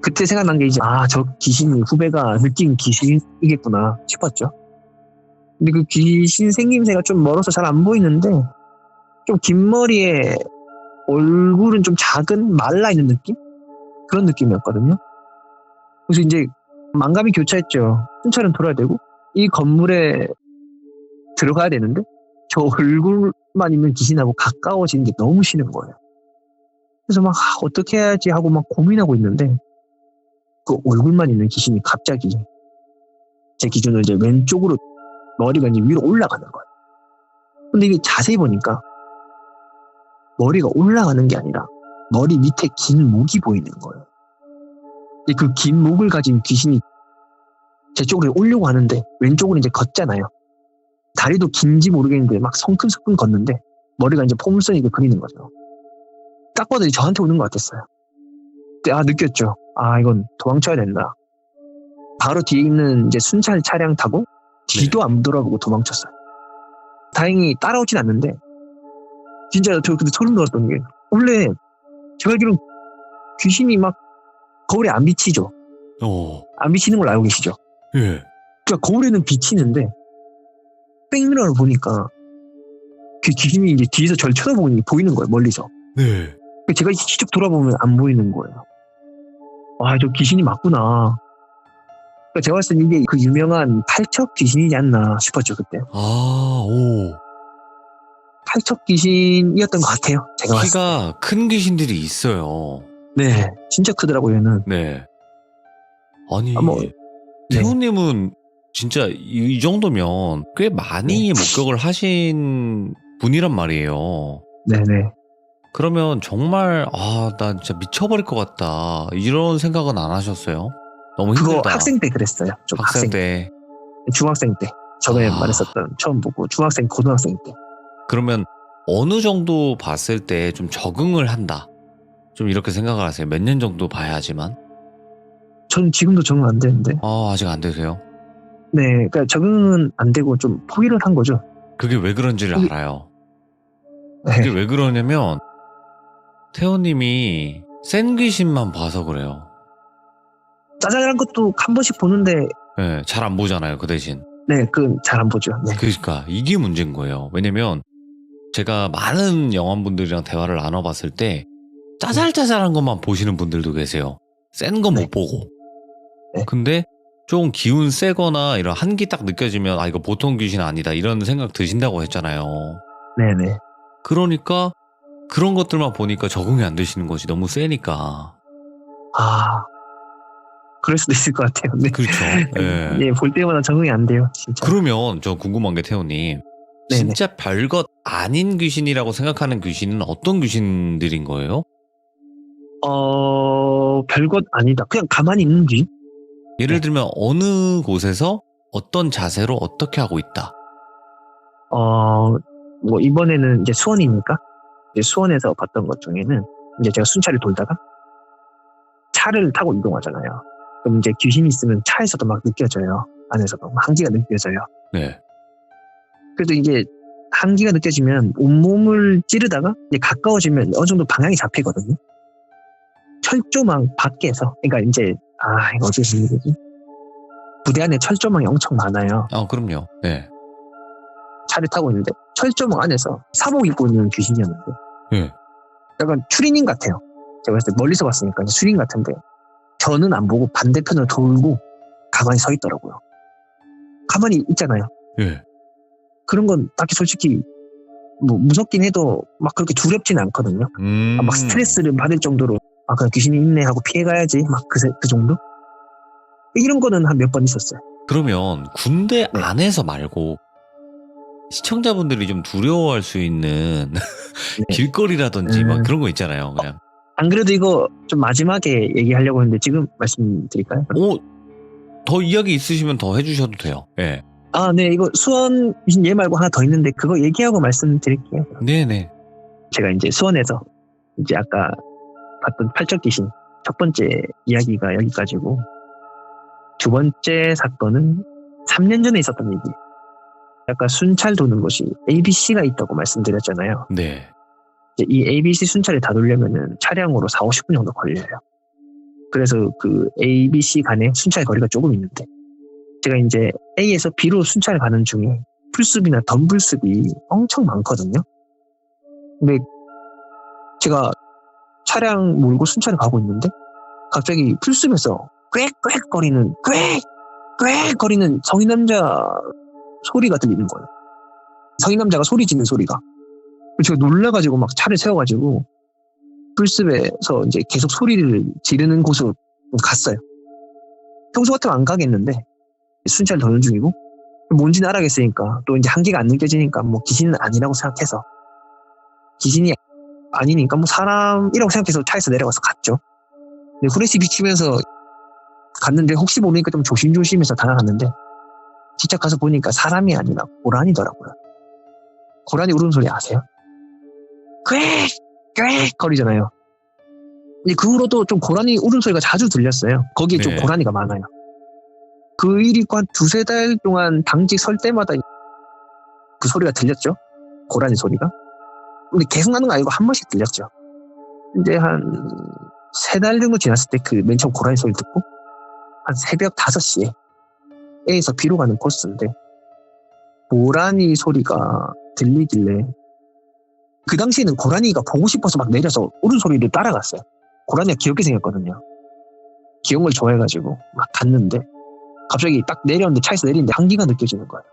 그때 생각난 게 이제 저 귀신이 후배가 느낀 귀신이겠구나 싶었죠. 근데 그 귀신 생김새가 좀 멀어서 잘 안 보이는데 좀 긴 머리에 얼굴은 좀 작은 말라있는 느낌? 그런 느낌이었거든요. 그래서 이제 만감이 교차했죠. 순찰은 돌아야 되고 이 건물에 들어가야 되는데 저 얼굴만 있는 귀신하고 가까워지는 게 너무 싫은 거예요. 그래서 막 어떻게 해야지 하고 막 고민하고 있는데 그 얼굴만 있는 귀신이 갑자기 제 기준으로 이제 왼쪽으로 머리가 이제 위로 올라가는 거예요. 근데 이게 자세히 보니까 머리가 올라가는 게 아니라 머리 밑에 긴 목이 보이는 거예요. 그 긴 목을 가진 귀신이 제 쪽으로 오려고 하는데 왼쪽으로 이제 걷잖아요. 다리도 긴지 모르겠는데 막 성큼성큼 걷는데 머리가 이제 포물선 있게 그리는 거죠. 딱 봐도 저한테 오는 것 같았어요. 근데 느꼈죠. 이건 도망쳐야 된다. 바로 뒤에 있는 이제 순찰 차량 타고 뒤도 안 돌아보고 도망쳤어요. 다행히 따라오진 않는데 진짜 저 근데 소름 돋았던 게 원래 제가 알기로는 귀신이 막 거울에 안 비치죠. 안 비치는 걸 알고 계시죠? 예. 그러니까 거울에는 비치는데 백미러를 보니까 그 귀신이 이제 뒤에서 저를 쳐다보고 있는 게 보이는 거예요. 멀리서. 네. 제가 직접 돌아보면 안 보이는 거예요. 저 귀신이 맞구나. 그러니까 제가 봤을 때 이게 그 유명한 팔척 귀신이지 않나 싶었죠 그때. 팔척 귀신이었던 것 같아요. 제가 봤을 때. 키가 큰 귀신들이 있어요. 네, 진짜 크더라고요 얘는. 네. 아니 네. 태훈님은 진짜 이 정도면 꽤 많이 목격을 하신 분이란 말이에요. 네네. 그러면 정말 나 진짜 미쳐버릴 것 같다 이런 생각은 안 하셨어요? 너무 힘들다. 그거 학생 때 그랬어요. 좀 학생 때. 중학생 때. 전에 말했었던 처음 보고 중학생, 고등학생 때. 그러면 어느 정도 봤을 때 좀 적응을 한다. 좀 이렇게 생각을 하세요. 몇 년 정도 봐야지만. 전 지금도 적응 안 되는데. 아직 안 되세요? 네, 그러니까 적응은 안 되고 좀 포기를 한 거죠. 그게 왜 그런지를 알아요. 네. 그게 왜 그러냐면 태호님이 센 귀신만 봐서 그래요. 짜잘한 것도 한 번씩 보는데 네, 잘 안 보잖아요. 그 대신. 네, 그건 잘 안 보죠. 네. 그러니까 이게 문제인 거예요. 왜냐면 제가 많은 영화분들이랑 대화를 나눠봤을 때 짜잘짜잘한 것만 보시는 분들도 계세요. 센 건 못 보고. 네. 근데 좀 기운 세거나 이런 한기 딱 느껴지면 이거 보통 귀신 아니다 이런 생각 드신다고 했잖아요. 네네. 그러니까 그런 것들만 보니까 적응이 안 되시는 거지. 너무 세니까. 그럴 수도 있을 것 같아요. 네. 그렇죠. 예. 예, 볼 때마다 적응이 안 돼요. 진짜. 그러면 저 궁금한 게 태호님. 네네. 진짜 별것 아닌 귀신이라고 생각하는 귀신은 어떤 귀신들인 거예요? 별것 아니다. 그냥 가만히 있는 귀? 예를 네. 들면 어느 곳에서 어떤 자세로 어떻게 하고 있다? 뭐 이번에는 이제 수원이니까 이제 수원에서 봤던 것 중에는 이제 제가 순찰을 돌다가 차를 타고 이동하잖아요. 그럼 이제 귀신이 있으면 차에서도 막 느껴져요. 안에서도 막 한기가 느껴져요. 네. 그래도 이게 한기가 느껴지면 온몸을 찌르다가 이제 가까워지면 어느 정도 방향이 잡히거든요. 철조망 밖에서, 그러니까 이제 이거 어떻게 생각되지? 부대 안에 철조망이 엄청 많아요. 그럼요. 네. 차를 타고 있는데 철조망 안에서 사복 입고 있는 귀신이었는데 네. 약간 추리닝 같아요. 제가 봤을 때 멀리서 봤으니까 추리닝 같은데 저는 안 보고 반대편을 돌고 가만히 서 있더라고요. 가만히 있잖아요. 네. 그런 건 딱히 솔직히 뭐 무섭긴 해도 막 그렇게 두렵진 않거든요. 막 스트레스를 받을 정도로 그냥 귀신이 있네 하고 피해가야지 막 그 정도? 이런 거는 한 몇 번 있었어요. 그러면 군대 네. 안에서 말고 시청자분들이 좀 두려워할 수 있는 길거리라든지 막 그런 거 있잖아요. 그냥. 안 그래도 이거 좀 마지막에 얘기하려고 했는데 지금 말씀드릴까요? 더 이야기 있으시면 더 해주셔도 돼요. 네. 네, 이거 수원 귀신 얘 말고 하나 더 있는데 그거 얘기하고 말씀드릴게요. 네네. 제가 이제 수원에서 이제 아까 봤던 팔적 귀신 첫 번째 이야기가 여기까지고 두 번째 사건은 3년 전에 있었던 얘기예요. 아까 순찰 도는 곳이 ABC가 있다고 말씀드렸잖아요. 네. 이제 이 ABC 순찰을 다 돌려면은 차량으로 4-50분 정도 걸려요. 그래서 그 ABC 간의 순찰 거리가 조금 있는데 제가 이제 A에서 B로 순찰을 가는 중에 풀숲이나 덤불숲이 엄청 많거든요. 근데 제가 차량 몰고 순찰을 가고 있는데 갑자기 풀숲에서 꽥꽥 거리는 성인 남자 소리가 들리는 거예요. 성인 남자가 소리 지르는 소리가. 제가 놀라가지고 막 차를 세워가지고 풀숲에서 이제 계속 소리를 지르는 곳으로 갔어요. 평소 같으면 안 가겠는데 순찰 도는 중이고 뭔지는 알아겠으니까 또 이제 한계가 안 느껴지니까 뭐 귀신은 아니라고 생각해서 귀신이 아니니까 뭐 사람이라고 생각해서 차에서 내려가서 갔죠. 근데 후레쉬 비추면서 갔는데 혹시 모르니까 좀 조심조심해서 다가갔는데 직접 가서 보니까 사람이 아니라 고라니더라고요. 고라니 울음소리 아세요? 꽥꽥 거리잖아요. 근데 그 후로도 좀 고라니 울음소리가 자주 들렸어요. 거기에 좀 고라니가 많아요. 그 일이 있고 한 2-3달 동안 당직 설 때마다 그 소리가 들렸죠. 고라니 소리가. 근데 계속 나는 거 아니고 한 번씩 들렸죠. 근데 한 3달 정도 지났을 때 그 맨 처음 고라니 소리 듣고 한 새벽 5시에 A에서 B로 가는 코스인데 고라니 소리가 들리길래 그 당시에는 고라니가 보고 싶어서 막 내려서 울음소리를 따라갔어요. 고라니가 귀엽게 생겼거든요. 귀여운 걸 좋아해가지고 막 갔는데 갑자기 딱 내렸는데 차에서 내리는데 한기가 느껴지는 거예요.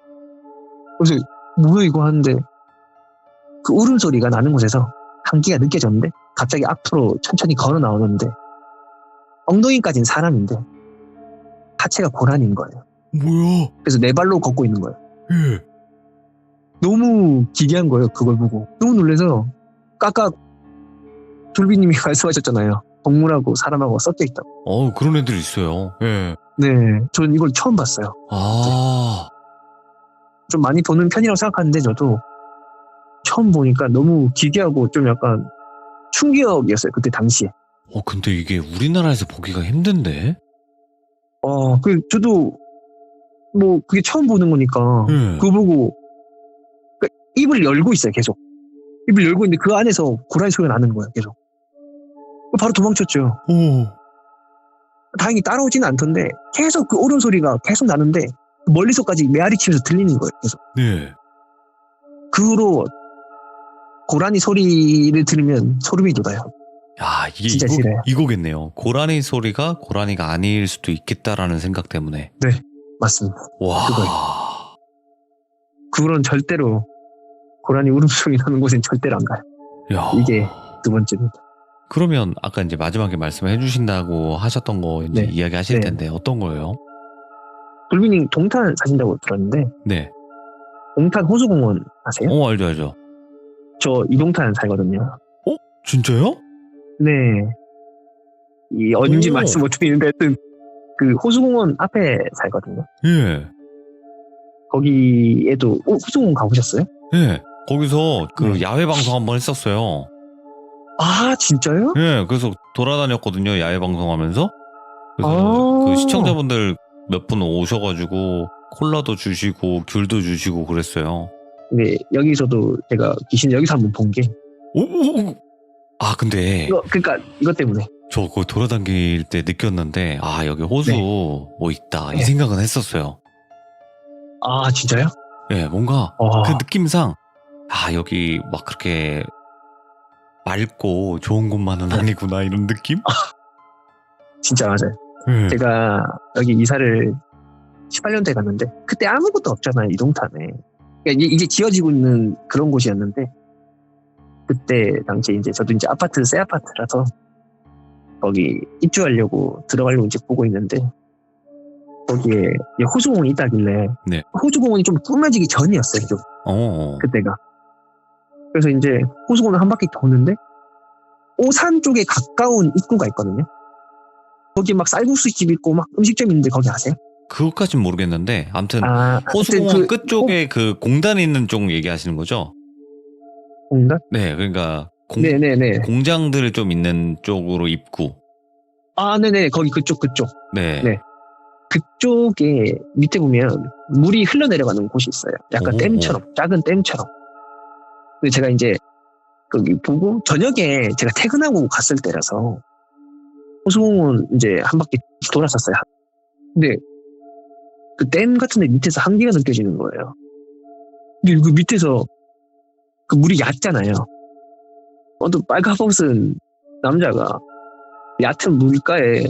그래서 뭐야 이거 하는데 그 울음소리가 나는 곳에서 한기가 느껴졌는데 갑자기 앞으로 천천히 걸어 나오는데 엉덩이까지는 사람인데 하체가 고라니인 거예요. 뭐야? 그래서 네 발로 걷고 있는 거예요. 예. 너무 기괴한 거예요. 그걸 보고 너무 놀라서 아까 졸비님이 말씀하셨잖아요. 동물하고 사람하고 섞여 있다고. 그런 애들 있어요. 예. 네, 저는 이걸 처음 봤어요. 좀 많이 보는 편이라고 생각하는데 저도 처음 보니까 너무 기괴하고 좀 약간 충격이었어요. 그때 당시에. 근데 이게 우리나라에서 보기가 힘든데? 저도 뭐 그게 처음 보는 거니까 그거 보고 그러니까 입을 열고 있어요. 계속 입을 열고 있는데 그 안에서 고라니 소리가 나는 거예요. 계속. 바로 도망쳤죠. 다행히 따라오지는 않던데 계속 그 울음소리가 계속 나는데 멀리서까지 메아리 치면서 들리는 거예요. 계속. 네. 그 후로 고라니 소리를 들으면 소름이 돋아요. 야, 이게 진짜 싫어요. 이거겠네요. 고라니 소리가 고라니가 아닐 수도 있겠다라는 생각 때문에. 네, 맞습니다. 와. 그 후로는 절대로 고라니 울음소리 나는 곳엔 절대로 안 가요. 야. 이게 두 번째입니다. 그러면 아까 이제 마지막에 말씀해 주신다고 하셨던 거 이제 이야기 하실 텐데 어떤 거예요? 돌비님 동탄 사신다고 들었는데 네. 동탄 호수공원 아세요? 알죠. 저 이동탄 살거든요. 진짜요? 네. 이 어딘지 말씀 못 드리는데 하여튼 그 호수공원 앞에 살거든요. 예. 거기에도 호수공원 가보셨어요? 예. 거기서 그 네. 야외 방송 한번 했었어요. 아 진짜요? 예. 그래서 돌아다녔거든요. 야외 방송하면서. 그래서 아. 그 시청자분들 몇 분 오셔가지고 콜라도 주시고 귤도 주시고 그랬어요. 네 여기서도 제가 귀신 여기서 한번 본 게 오. 아 근데 그러니까 이것 때문에 저 그거 돌아다닐 때 느꼈는데 아 여기 호수 네. 뭐 있다 이 네. 생각은 했었어요. 아 진짜요? 예, 뭔가 와. 그 느낌상 아 여기 막 그렇게 맑고 좋은 곳만은 아니구나 이런 느낌? 진짜 맞아요. 예. 제가 여기 이사를 18년도에 갔는데 그때 아무것도 없잖아요 이동탄에. 그러니까 이제 지어지고 있는 그런 곳이었는데 그때 당시에 이제 저도 이제 아파트 새 아파트라서 거기 입주하려고 들어가려고 이제 보고 있는데 거기에 이제 호수공원이 있다길래 네. 호수공원이 좀 꾸며지기 전이었어요 좀 그때가. 그래서 이제 호수공원 한 바퀴 도는데 오산 쪽에 가까운 입구가 있거든요. 거기 막 쌀국수집 있고 막 음식점 있는데 거기 아세요? 그것까진 모르겠는데 아무튼 하여튼 호수공원 끝쪽에 그 공단 있는 쪽 얘기하시는 거죠? 공간? 네, 그러니까 네네네. 공장들 좀 있는 쪽으로 입구. 아 네네 거기 그쪽. 네. 네. 그쪽에 밑에 보면 물이 흘러내려가는 곳이 있어요. 약간 오. 댐처럼 작은 댐처럼. 근데 제가 이제 거기 보고 저녁에 제가 퇴근하고 갔을 때라서 호수공원 이제 한 바퀴 돌았었어요. 근데 그 댐 같은 데 밑에서 한기가 느껴지는 거예요. 근데 그 밑에서 그 물이 얕잖아요. 어떤 빨가벗은 남자가 얕은 물가에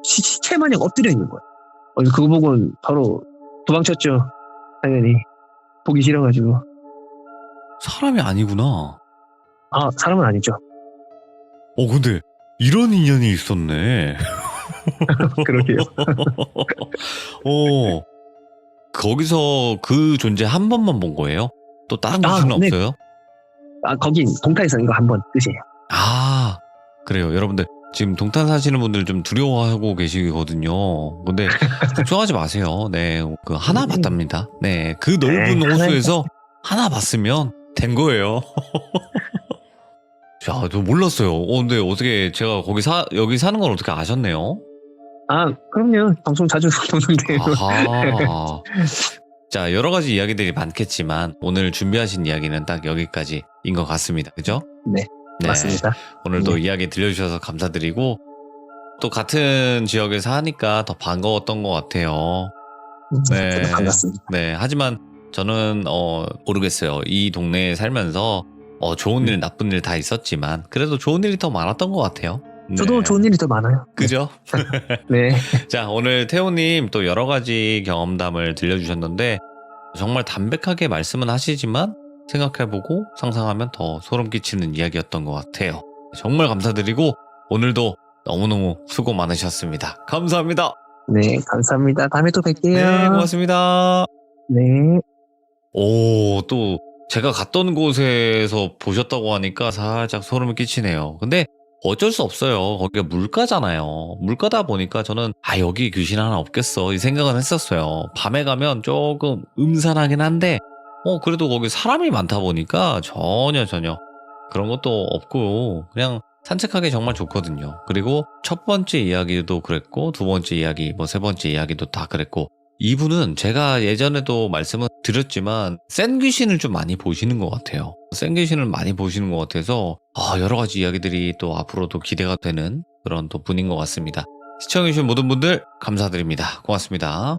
시체 마냥 엎드려 있는 거예요. 그거 보고는 바로 도망쳤죠. 당연히 보기 싫어가지고. 사람이 아니구나. 아 사람은 아니죠. 근데 이런 인연이 있었네. 그러게요. 거기서 그 존재 한 번만 본 거예요? 또 다른 아, 곳은 네. 없어요? 아 거긴 동탄에서 이거 한번 뜨세요. 아, 그래요. 여러분들 지금 동탄 사시는 분들 좀 두려워하고 계시거든요. 근데 걱정하지 마세요. 네, 그 하나 봤답니다. 네, 그 넓은 네, 호수에서 하나 봤으면 된 거예요. 자, 저 몰랐어요. 근데 어떻게 제가 여기 사는 걸 어떻게 아셨네요? 아 그럼요. 방송 자주 보는데. 아하. 자, 여러 가지 이야기들이 많겠지만 오늘 준비하신 이야기는 딱 여기까지인 것 같습니다. 그죠? 네. 맞습니다. 오늘도 네. 이야기 들려주셔서 감사드리고 또 같은 지역에 사니까 더 반가웠던 것 같아요. 네. 저도 반갑습니다. 네. 하지만 저는 모르겠어요. 이 동네에 살면서 좋은 일, 나쁜 일 다 있었지만 그래도 좋은 일이 더 많았던 것 같아요. 저도 네. 좋은 일이 더 많아요. 그죠? 네. 자, 오늘 태호님 또 여러 가지 경험담을 들려주셨는데 정말 담백하게 말씀은 하시지만 생각해보고 상상하면 더 소름 끼치는 이야기였던 것 같아요. 정말 감사드리고 오늘도 너무너무 수고 많으셨습니다. 감사합니다. 네, 감사합니다. 다음에 또 뵐게요. 네, 고맙습니다. 네. 또 제가 갔던 곳에서 보셨다고 하니까 살짝 소름이 끼치네요. 근데 어쩔 수 없어요. 거기가 물가잖아요. 물가다 보니까 저는 여기 귀신 하나 없겠어 이 생각은 했었어요. 밤에 가면 조금 음산하긴 한데 그래도 거기 사람이 많다 보니까 전혀 그런 것도 없고 그냥 산책하기 정말 좋거든요. 그리고 첫 번째 이야기도 그랬고 두 번째 이야기 세 번째 이야기도 다 그랬고 이분은 제가 예전에도 말씀을 드렸지만 센 귀신을 좀 많이 보시는 것 같아요. 센 귀신을 많이 보시는 것 같아서 여러 가지 이야기들이 또 앞으로도 기대가 되는 그런 또 분인 것 같습니다. 시청해주신 모든 분들 감사드립니다. 고맙습니다.